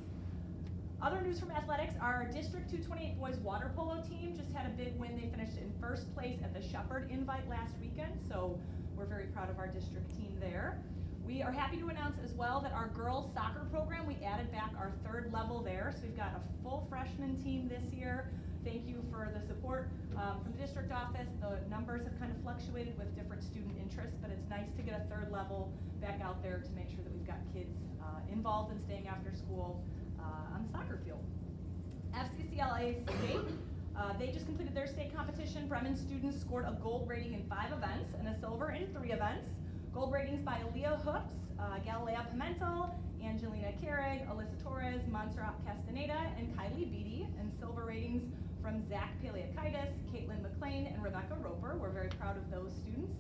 Other news from athletics, our District 228 boys water polo team just had a big win. They finished in first place at the Shepherd Invite last weekend, so we're very proud of our district team there. We are happy to announce as well that our girls soccer program, we added back our third level there, so we've got a full freshman team this year. Thank you for the support from the district office. The numbers have kind of fluctuated with different student interests, but it's nice to get a third level back out there to make sure that we've got kids involved in staying after school on the soccer field. FCCLA State, they just completed their state competition. Bremen students scored a gold rating in 5 events and a silver in 3 events. Gold ratings by Aaliyah Hooks, Galilea Pimentel, Angelina Carrig, Alyssa Torres, Montserrat Castaneda, and Kylie Beatty, and silver ratings from Zach Paleokaitis, Caitlin McLean, and Rebecca Roper. We're very proud of those students.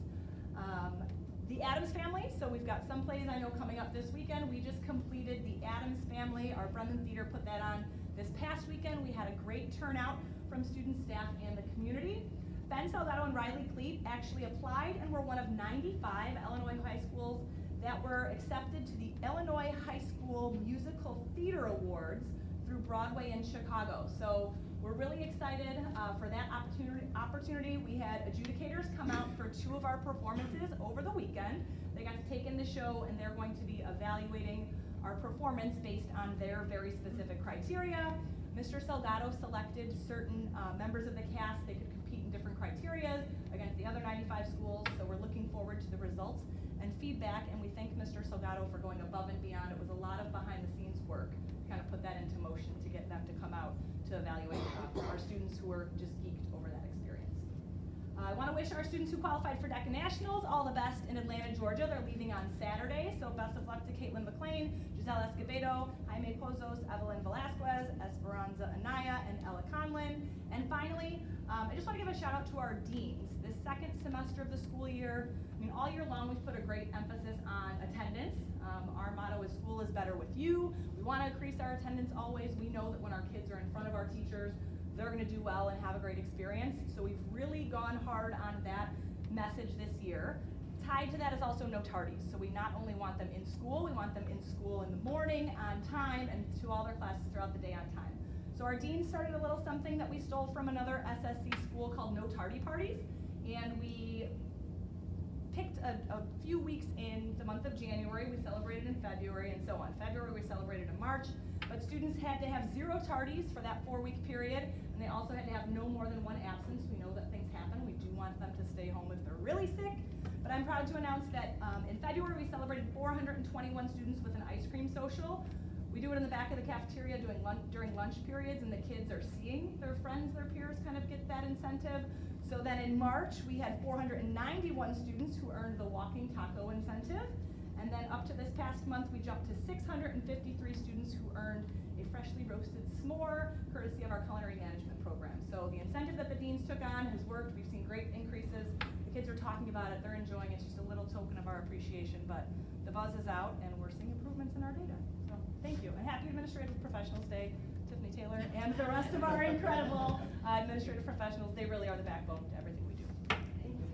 The Adams family, so we've got some plays I know coming up this weekend. We just completed the Adams family. Our Bremen Theater put that on this past weekend. We had a great turnout from students, staff, and the community. Ben Salgado and Riley Cleet actually applied and were one of 95 Illinois high schools that were accepted to the Illinois High School Musical Theater Awards through Broadway in Chicago. So we're really excited for that opportunity. We had adjudicators come out for 2 of our performances over the weekend. They got to take in the show and they're going to be evaluating our performance based on their very specific criteria. Mr. Salgado selected certain members of the cast. They could compete in different criteria against the other 95 schools, so we're looking forward to the results and feedback, and we thank Mr. Salgado for going above and beyond. It was a lot of behind-the-scenes work to kind of put that into motion to get them to come out to evaluate our students who were just geeked over that experience. I want to wish our students who qualified for DECA Nationals all the best in Atlanta, Georgia. They're leaving on Saturday, so best of luck to Caitlin McLean, Giselle Escobedo, Jaime Pozos, Evelyn Velasquez, Esperanza Anaya, and Ella Conlin. And finally, I just want to give a shout out to our deans. This second semester of the school year, all year long we've put a great emphasis on attendance. Our motto is school is better with you. We want to increase our attendance always. We know that when our kids are in front of our teachers, they're going to do well and have a great experience. So we've really gone hard on that message this year. Tied to that is also no tardies. So we not only want them in school, we want them in school in the morning, on time, and to all their classes throughout the day on time. So our dean started a little something that we stole from another SSC school called No Tardy Parties. And we picked a few weeks in the month of January, we celebrated in February, and so on. February we celebrated in March, but students had to have 0 tardies for that 4-week period, and they also had to have no more than 1 absence. We know that things happen. We do want them to stay home if they're really sick, but I'm proud to announce that in February we celebrated 421 students with an ice cream social. We do it in the back of the cafeteria during lunch periods, and the kids are seeing their friends, their peers kind of get that incentive. So then in March, we had 491 students who earned the walking taco incentive. And then up to this past month, we jumped to 653 students who earned a freshly roasted s'more, courtesy of our culinary management program. So the incentive that the deans took on has worked. We've seen great increases. The kids are talking about it, they're enjoying it. It's just a little token of our appreciation, but the buzz is out and we're seeing improvements in our data. So thank you. And happy Administrative Professionals Day, Tiffany Taylor, and the rest of our incredible administrative professionals. They really are the backbone to everything we do. Thank you.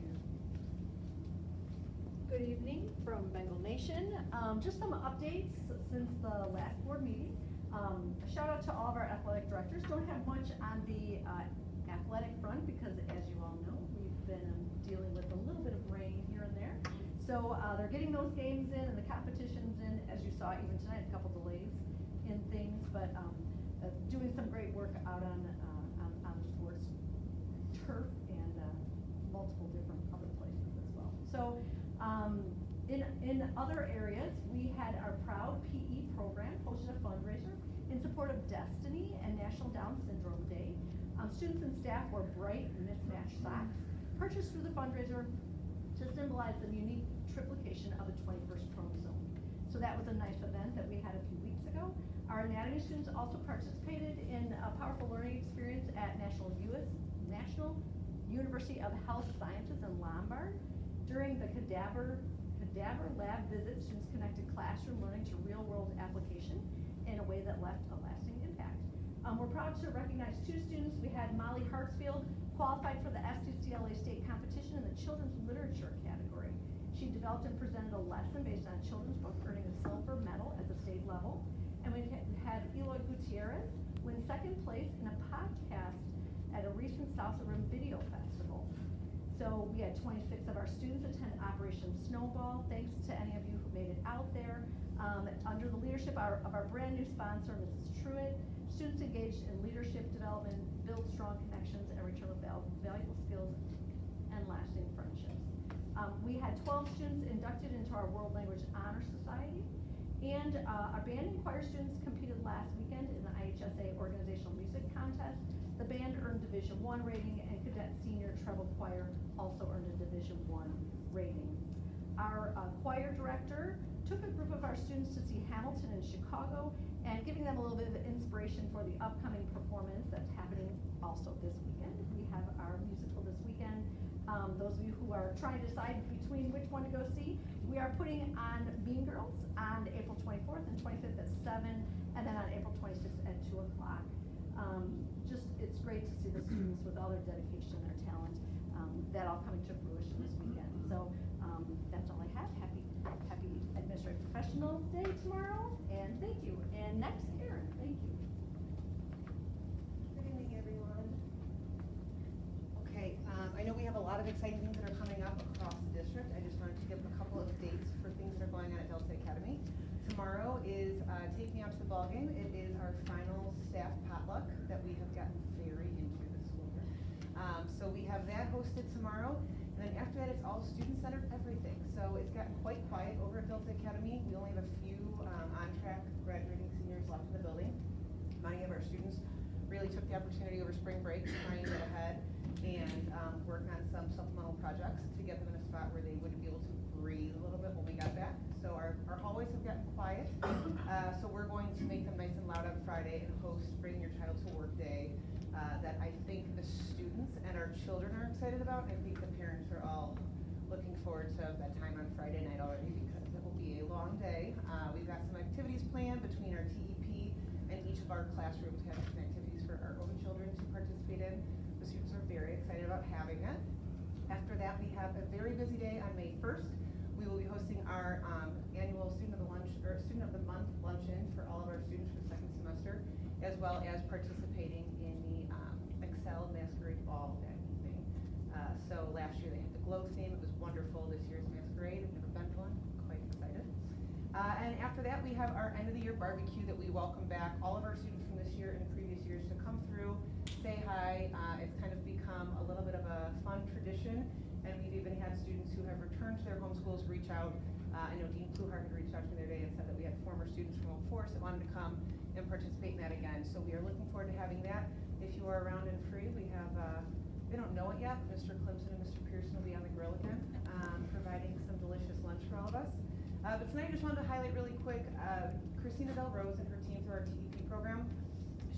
Good evening from Bengal Nation. Just some updates since the last board meeting. A shout out to all of our athletic directors. Don't have much on the athletic front because, as you all know, we've been dealing with a little bit of rain here and there. So they're getting those games in and the competitions in, as you saw even tonight, a couple delays in things, but doing some great work out on the sports turf and multiple different other places as well. So in other areas, we had our Proud PE program hosted a fundraiser in support of Destiny and National Down Syndrome Day. Students and staff wore bright mismatched socks purchased through the fundraiser to symbolize the unique triplication of the 21st chromosome. So that was a nice event that we had a few weeks ago. Our anatomy students also participated in a powerful learning experience at National University of Health Sciences in Lombard. During the cadaver lab visit, students connected classroom learning to real-world application in a way that left a lasting impact. We're proud to recognize 2 students. We had Molly Hartsfield qualified for the FCCLA state competition in the children's literature category. She developed and presented a lesson based on a children's book, earning a silver medal at the state level. And we had Eloy Gutierrez win 2nd place in a podcast at a recent Salsa Rim Video Festival. So we had 26 of our students attend Operation Snowball. Thanks to any of you who made it out there. Under the leadership of our brand new sponsor, Mrs. Truitt, students engaged in leadership development, build strong connections, and return with valuable skills and lasting friendships. We had 12 students inducted into our World Language Honor Society, and our band and choir students competed last weekend in the IHSA Organizational Music Contest. The band earned Division I rating, and Cadet Senior Treble Choir also earned a Division I rating. Our choir director took a group of our students to see Hamilton in Chicago, and giving them a little bit of inspiration for the upcoming performance that's happening also this weekend. We have our musical this weekend. Those of you who are trying to decide between which one to go see, we are putting on Mean Girls on April 24th and 25th at 7, and then on April 26th at 2 o'clock. It's great to see the students with all their dedication and their talent, that all coming to fruition this weekend. So that's all I have. Happy Administrative Professionals Day tomorrow, and thank you. And next, Erin, thank you. Good evening, everyone. Okay, I know we have a lot of exciting things that are coming up across the district. I just wanted to give a couple of dates for things that are going on at Delta Academy. Tomorrow is Take Me Out to the Ball Game. It is our final staff potluck that we have gotten very into this school year. So we have that hosted tomorrow, and then after that it's all student-centered everything. So it's gotten quite quiet over at Delta Academy. We only have a few on-track graduating seniors left in the building. Many of our students really took the opportunity over spring break to try and get ahead and work on some supplemental projects to get them in a spot where they would be able to breathe a little bit when we got back. So our hallways have gotten quiet. So we're going to make them nice and loud on Friday and host Bring Your Child to Work Day that I think the students and our children are excited about. And I think the parents are all looking forward to that time on Friday night already because it will be a long day. We've got some activities planned between our TEP and each of our classrooms have some activities for our own children to participate in. The students are very excited about having it. After that, we have a very busy day on May 1st. We will be hosting our annual Student of the Month luncheon for all of our students for second semester, as well as participating in the Excel Masquerade Ball that evening. So last year they had the glow theme. It was wonderful. This year's masquerade. I've never been to one. Quite excited. And after that, we have our end of the year barbecue that we welcome back all of our students from this year and previous years to come through, say hi. It's kind of become a little bit of a fun tradition, and we've even had students who have returned to their home schools reach out. I know Dean Pluhar had reached out to me the other day and said that we had former students from Oak Forest that wanted to come and participate in that again. So we are looking forward to having that. If you are around and free, we have, we don't know it yet, but Mr. Clemson and Mr. Pearson will be on the grill again, providing some delicious lunch for all of us. But tonight I just wanted to highlight really quick, Christina Del Rose and her team through our TEP program.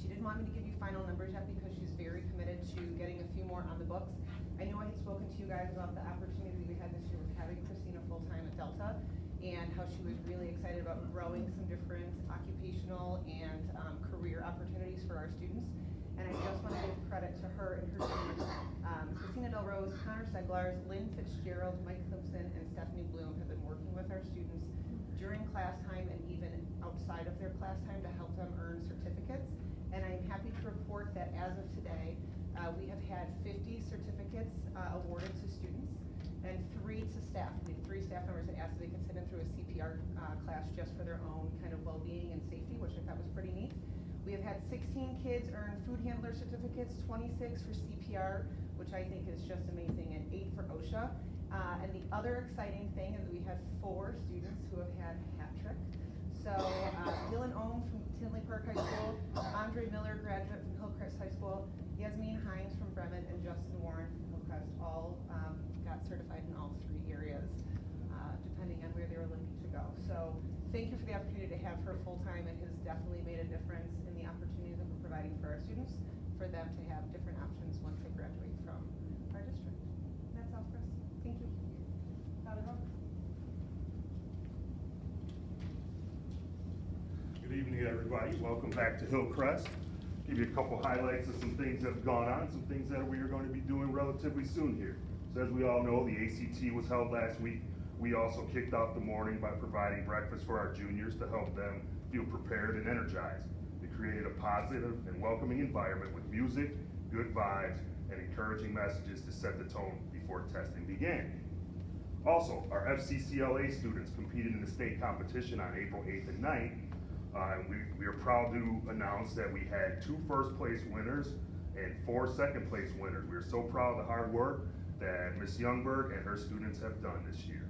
She didn't want me to give you final numbers yet because she's very committed to getting a few more on the books. I know I had spoken to you guys about the opportunity we had this year with having Christina full-time at Delta, and how she was really excited about growing some different occupational and career opportunities for our students. And I just want to give credit to her and her team. Christina Del Rose, Connor Seglars, Lynn Fitzgerald, Mike Simpson, and Stephanie Bloom have been working with our students during class time and even outside of their class time to help them earn certificates. And I'm happy to report that as of today, we have had 50 certificates awarded to students and 3 to staff. We have 3 staff members that asked if they could sit in through a CPR class just for their own kind of well-being and safety, which I thought was pretty neat. We have had 16 kids earn food handler certificates, 26 for CPR, which I think is just amazing, and 8 for OSHA. And the other exciting thing is we have 4 students who have had hat trick. So Dylan Ohm from Tinley Park High School, Andre Miller, graduate from Hillcrest High School, Yasmin Hines from Bremen, and Justin Warren from Hillcrest all got certified in all 3 areas, depending on where they were looking to go. So thank you for the opportunity to have her full-time. It has definitely made a difference in the opportunities that we're providing for our students, for them to have different options once they graduate from our district. That's all for us. Thank you. Dr. Hook. Good evening, everybody. Welcome back to Hillcrest. Give you a couple highlights of some things that have gone on, some things that we are going to be doing relatively soon here. So as we all know, the ACT was held last week. We also kicked off the morning by providing breakfast for our juniors to help them feel prepared and energized. We created a positive and welcoming environment with music, good vibes, and encouraging messages to set the tone before testing began. Also, our FCCLA students competed in the state competition on April 8th and 9th. We are proud to announce that we had 2 first-place winners and 4 second-place winners. We are so proud of the hard work that Ms. Youngberg and her students have done this year.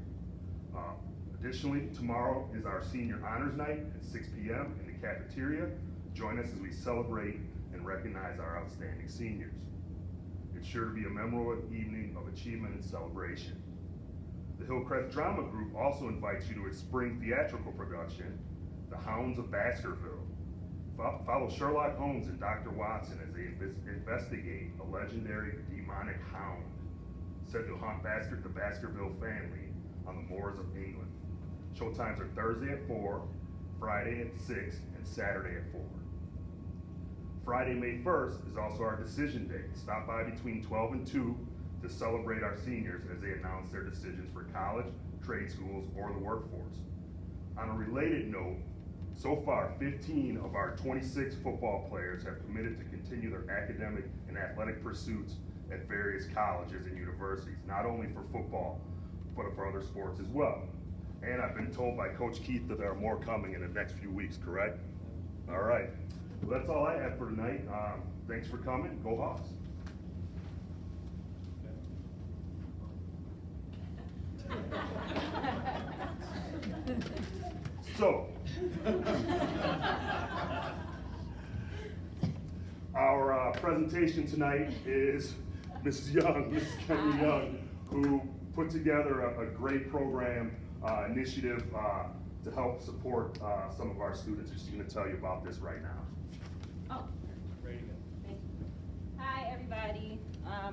Additionally, tomorrow is our senior honors night at 6 p.m. in the cafeteria. Join us as we celebrate and recognize our outstanding seniors. It's sure to be a memorable evening of achievement and celebration. The Hillcrest Drama Group also invites you to its spring theatrical production, The Hounds of Baskerville. Follow Sherlock Holmes and Dr. Watson as they investigate a legendary demonic hound said to haunt the Baskerville family on the moors of England. Showtimes are Thursday at 4, Friday at 6, and Saturday at 4. Friday, May 1st is also our decision day. Stop by between 12 and 2 to celebrate our seniors as they announce their decisions for college, trade schools, or the workforce. On a related note, so far 15 of our 26 football players have committed to continue their academic and athletic pursuits at various colleges and universities, not only for football, but for other sports as well. And I've been told by Coach Keith that there are more coming in the next few weeks, correct? All right, well, that's all I have for tonight. Thanks for coming, go Hawks. So, our presentation tonight is Mrs. Young, Mrs. Kenny Young, who put together a great program initiative to help support some of our students. She's going to tell you about this right now. Oh, Ready to go. thank you. Hi, everybody.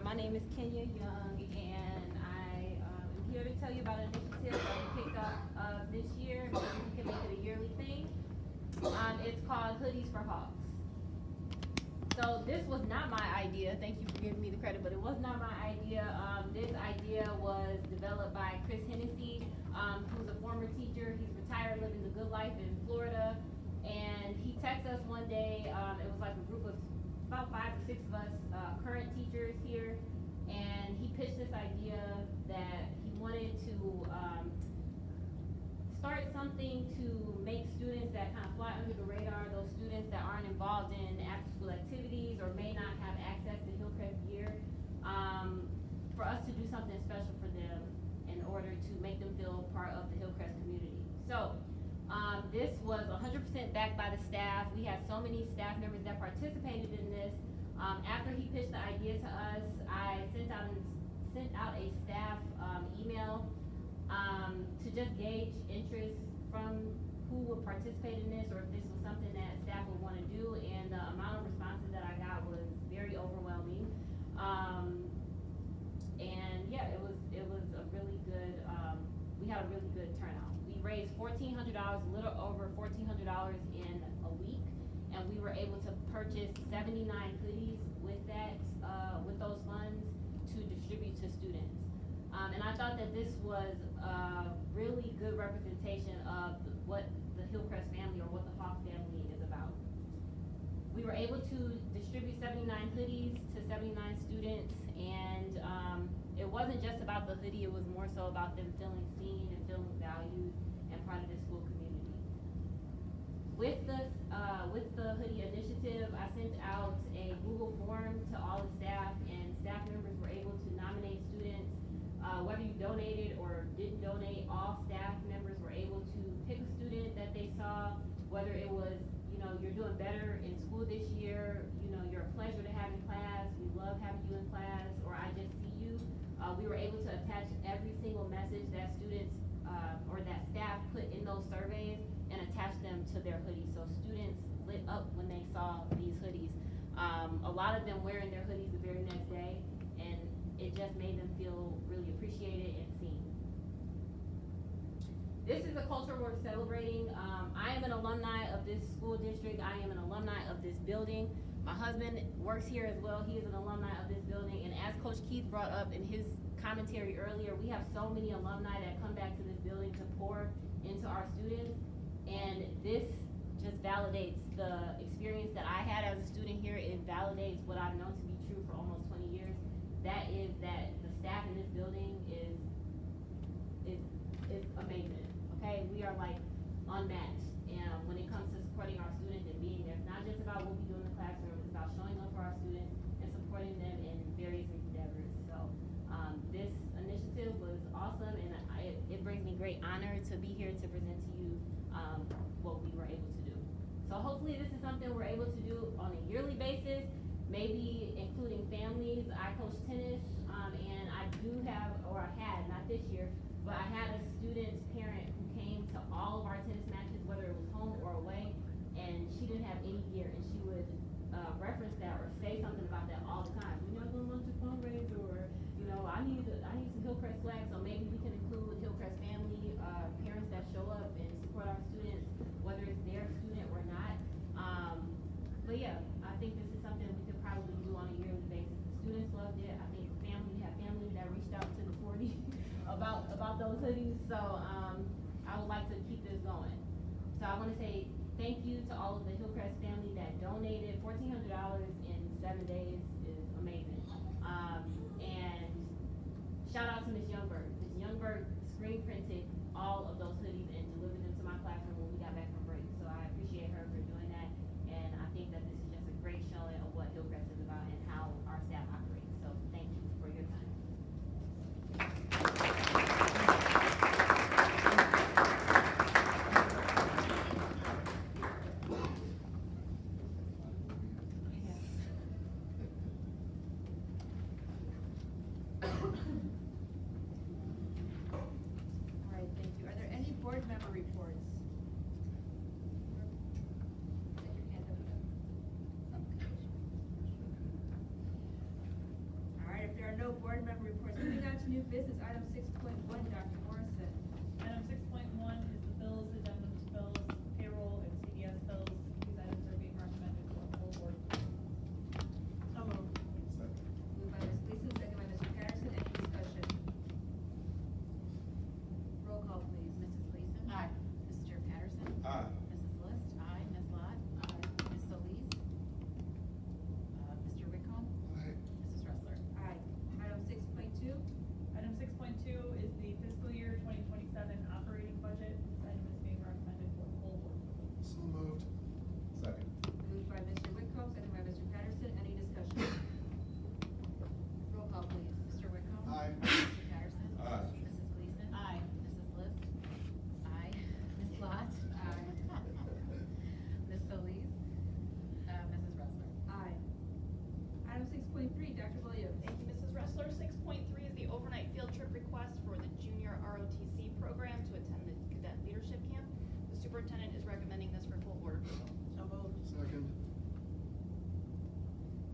My name is Kenya Young, and I am here to tell you about an initiative that we kicked off this year. Maybe we can make it a yearly thing. It's called Hoodies for Hawks. So this was not my idea. Thank you for giving me the credit, but it was not my idea. This idea was developed by Chris Hennessy, who's a former teacher. He's retired, living the good life in Florida. And he texted us one day. It was like a group of about 5 or 6 of us, current teachers here. And he pitched this idea that he wanted to start something to make students that kind of fly under the radar, those students that aren't involved in after-school activities or may not have access to Hillcrest gear, for us to do something special for them in order to make them feel part of the Hillcrest community. So this was 100% backed by the staff. We had so many staff members that participated in this. After he pitched the idea to us, I sent out a staff email to just gauge interest from who would participate in this or if this was something that staff would wanna do, and the amount of responses that I got was very overwhelming. And yeah, it was a really good, we had a really good turnout. We raised $1,400, a little over $1,400 in a week, and we were able to purchase 79 hoodies with that, with those funds to distribute to students. And I thought that this was a really good representation of what the Hillcrest family or what the Hawk family is about. We were able to distribute 79 hoodies to 79 students, and it wasn't just about the hoodie, it was more so about them feeling seen and feeling valued and part of the school community. With the hoodie initiative, I sent out a Google form to all the staff, and staff members were able to nominate students. Whether you donated or didn't donate, all staff members were able to pick a student that they saw, whether it was, you know, you're doing better in school this year, you know, you're a pleasure to have in class, we love having you in class, or I just see you. We were able to attach every single message that students, or that staff put in those surveys and attach them to their hoodies. So students lit up when they saw these hoodies. A lot of them wearing their hoodies the very next day, and it just made them feel really appreciated and seen. This is a culture worth celebrating. I am an alumni of this school district. I am an alumni of this building. My husband works here as well. He is an alumni of this building. And as Coach Keith brought up in his commentary earlier, we have so many alumni that come back to this building to pour into our students. And this just validates the experience that I had as a student here. It validates what I've known to be true for almost 20 years. That is that the staff in this building is amazing. Okay, we are like unmatched. And when it comes to supporting our students and being there, it's not just about what we do in the classroom, it's about showing up for our students and supporting them in various endeavors. So this initiative was awesome, and it brings me great honor to be here to present to you what we were able to do. So hopefully this is something we're able to do on a yearly basis, maybe including families. I coach tennis, and I do have, or I had, not this year, but I had a student's parent who came to all of our tennis matches, whether it was home or away, and she didn't have any gear, and she would reference that or say something about that all the time. We're not gonna launch a fundraiser, or, you know, I need some Hillcrest flags, so maybe we can include Hillcrest family, parents that show up and support our students, whether it's their student or not. But yeah, I think this is something we could probably do on a yearly basis. The students loved it. I think we have families that reached out to the 40 about those hoodies. So I would like to keep this going. So I want to say thank you to all of the Hillcrest family that donated. $1,400 in 7 days is amazing. And shout out to Ms. Youngberg. Ms. Youngberg screen printed all of those hoodies and delivered them to my classroom when we got back from break. So I appreciate her for doing that. And I think that this is just a great showing of what Hillcrest is about and how our staff operates. So thank you for your time. All right, thank you. Are there any board member reports? Take your hand up. All right, if there are no board member reports, moving on to new business, item 6.1, Dr. Morrison. Item 6.1 is the bills, addendum to bills, payroll, and CDS bills. These items are being recommended for a full board. So moved. Moved by Ms. Gleason, second by Mr. Patterson. Any discussion? Roll call, please. Mrs. Gleason? Aye. Mr. Patterson? Aye. Mrs. List? Aye. Ms. Lot? Aye. Ms. Solis? Mr. Wickham? Aye. Mrs. Ressler? Aye. Item 6.2. Item 6.2 is the fiscal year 2027 operating budget. This item is being recommended for a full board. So moved. Second. Moved by Mr. Whitcomb, second by Mr. Patterson. Any discussion? Roll call, please. Mr. Wickham? Aye. Mr. Patterson? Aye. Mrs. Gleason? Aye. Mrs. List? Aye. Ms. Lot? Aye. Ms. Solis? Mrs. Ressler? Aye. Item 6.3, Dr. Williams. Thank you, Mrs. Ressler. 6.3 is the overnight field trip request for the junior ROTC program to attend the cadet leadership camp. The The superintendent is recommending this for full board approval. So moved. Second.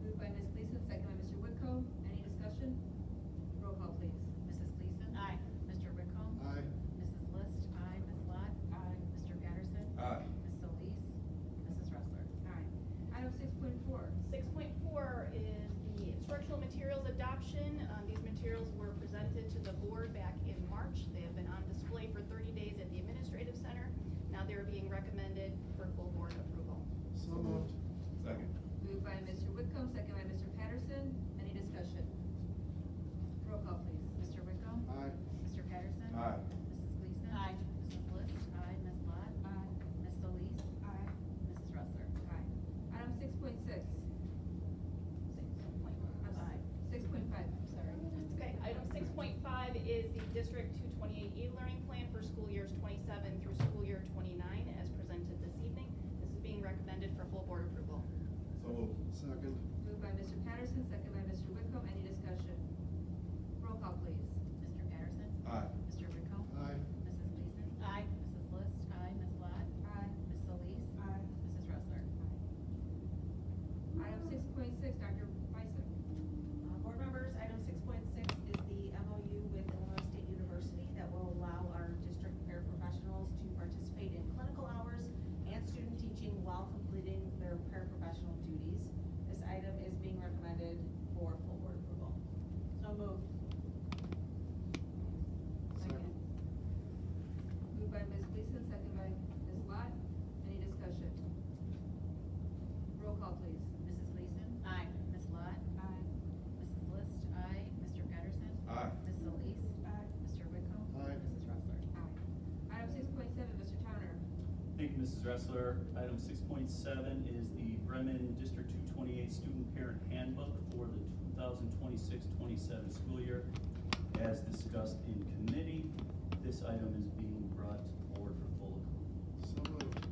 Moved by Ms. Gleason, second by Mr. Whitcomb. Any discussion? Roll call, please. Mrs. Gleason? Aye. Mr. Whitcomb? Aye. Mrs. List? Aye. Ms. Lot? Aye. Mr. Patterson? Aye. Ms. Solis? Mrs. Wrestler? Aye. Item 6.4. 6.4 is the instructional materials adoption. These materials were presented to the board back in March. They have been on display for 30 days at the administrative center. Now they're being recommended for full board approval. So moved. Second. Moved by Mr. Whitcomb, second by Mr. Patterson. Any discussion? Roll call, please. Mr. Whitcomb? Aye. Mr. Patterson? Aye. Mrs. Gleason? Aye. Mrs. List? Aye. Ms. Lot? Aye. Ms. Solis? Aye. Mrs. Wrestler? Aye. Item 6.6. Five. 6.5, sorry. That's okay. Item 6.5 is the District 228 e-learning plan for school years 27 through school year 29 as presented this evening. This is being recommended for full board approval. So moved. Second. Moved by Mr. Patterson, second by Mr. Whitcomb. Any discussion? Roll call, please. Mr. Patterson? Aye. Mr. Whitcomb? Aye. Mrs. Gleason? Aye. Mrs. List? Aye. Ms. Lot? Aye. Ms. Solis? Aye. Mrs. Wrestler? Item 6.6, Dr. Bison. Board members, item 6.6 is the MOU with Illinois State University that will allow our district paraprofessionals to participate in clinical hours and student teaching while completing their paraprofessional duties. This item is being recommended for full board approval. So moved. Second. Moved by Ms. Gleason, second by Ms. Lot. Any discussion? Roll call, please. Mrs. Gleason? Aye. Ms. Lot? Aye. Mrs. List? Aye. Mr. Patterson? Aye. Ms. Solis? Aye. Mr. Whitcomb? Aye. Mrs. Wrestler? Aye. Item 6.7, Mr. Towner. Thank you, Mrs. Wrestler. Item 6.7 is the Bremen District 228 Student Parent Handbook for the 2026-27 school year. As discussed in committee, this item is being brought to the board for full approval. So moved.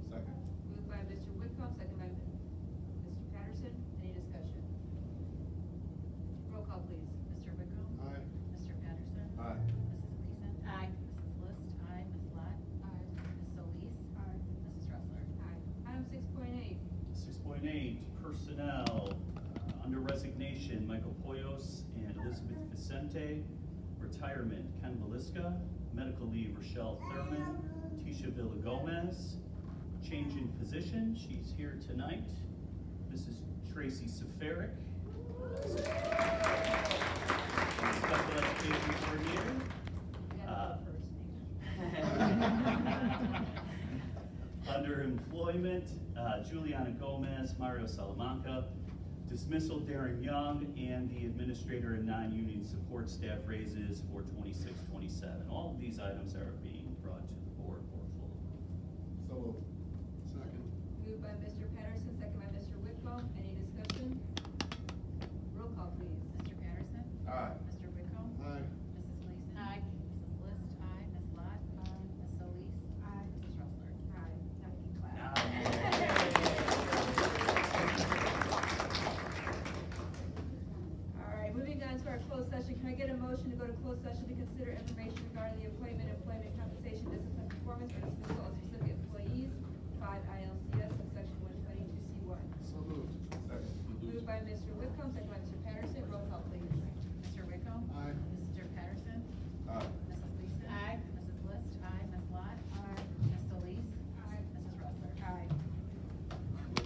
Second. Moved by Mr. Whitcomb, second by Mr. Patterson. Any discussion? Roll call, please. Mr. Whitcomb? Aye. Mr. Patterson? Aye. Mrs. Gleason? Aye. Mrs. List? Aye. Ms. Lot? Aye. Ms. Solis? Aye. Mrs. Wrestler? Aye. Item 6.8. 6.8, personnel, under resignation, Michael Poyos and Elizabeth Vicente. Retirement, Ken Valiska. Medical leave, Rochelle Thurman. Tisha Villagomez. Change in position, she's here tonight. Mrs. Tracy Seferic. Special education coordinator. We gotta go first name. Under employment, Juliana Gomez, Mario Salamanca. Dismissal, Darren Young, and the administrator and non-union support staff raises for 26-27. All of these items are being brought to the board for full approval. So moved. Second. Moved by Mr. Patterson, second by Mr. Whitcomb. Any discussion? Roll call, please. Mr. Patterson? Aye. Mr. Whitcomb? Aye. Mrs. Gleason? Aye. Mrs. List? Aye. Ms. Lot? Aye. Ms. Solis? Aye. Mrs. Wrestler? Aye. Now we can clap. All right, moving on to our closed session. Can I get a motion to go to closed session to consider information regarding the appointment, employment, compensation, discipline, performance, or dismissal of specific employees? 5 ILCS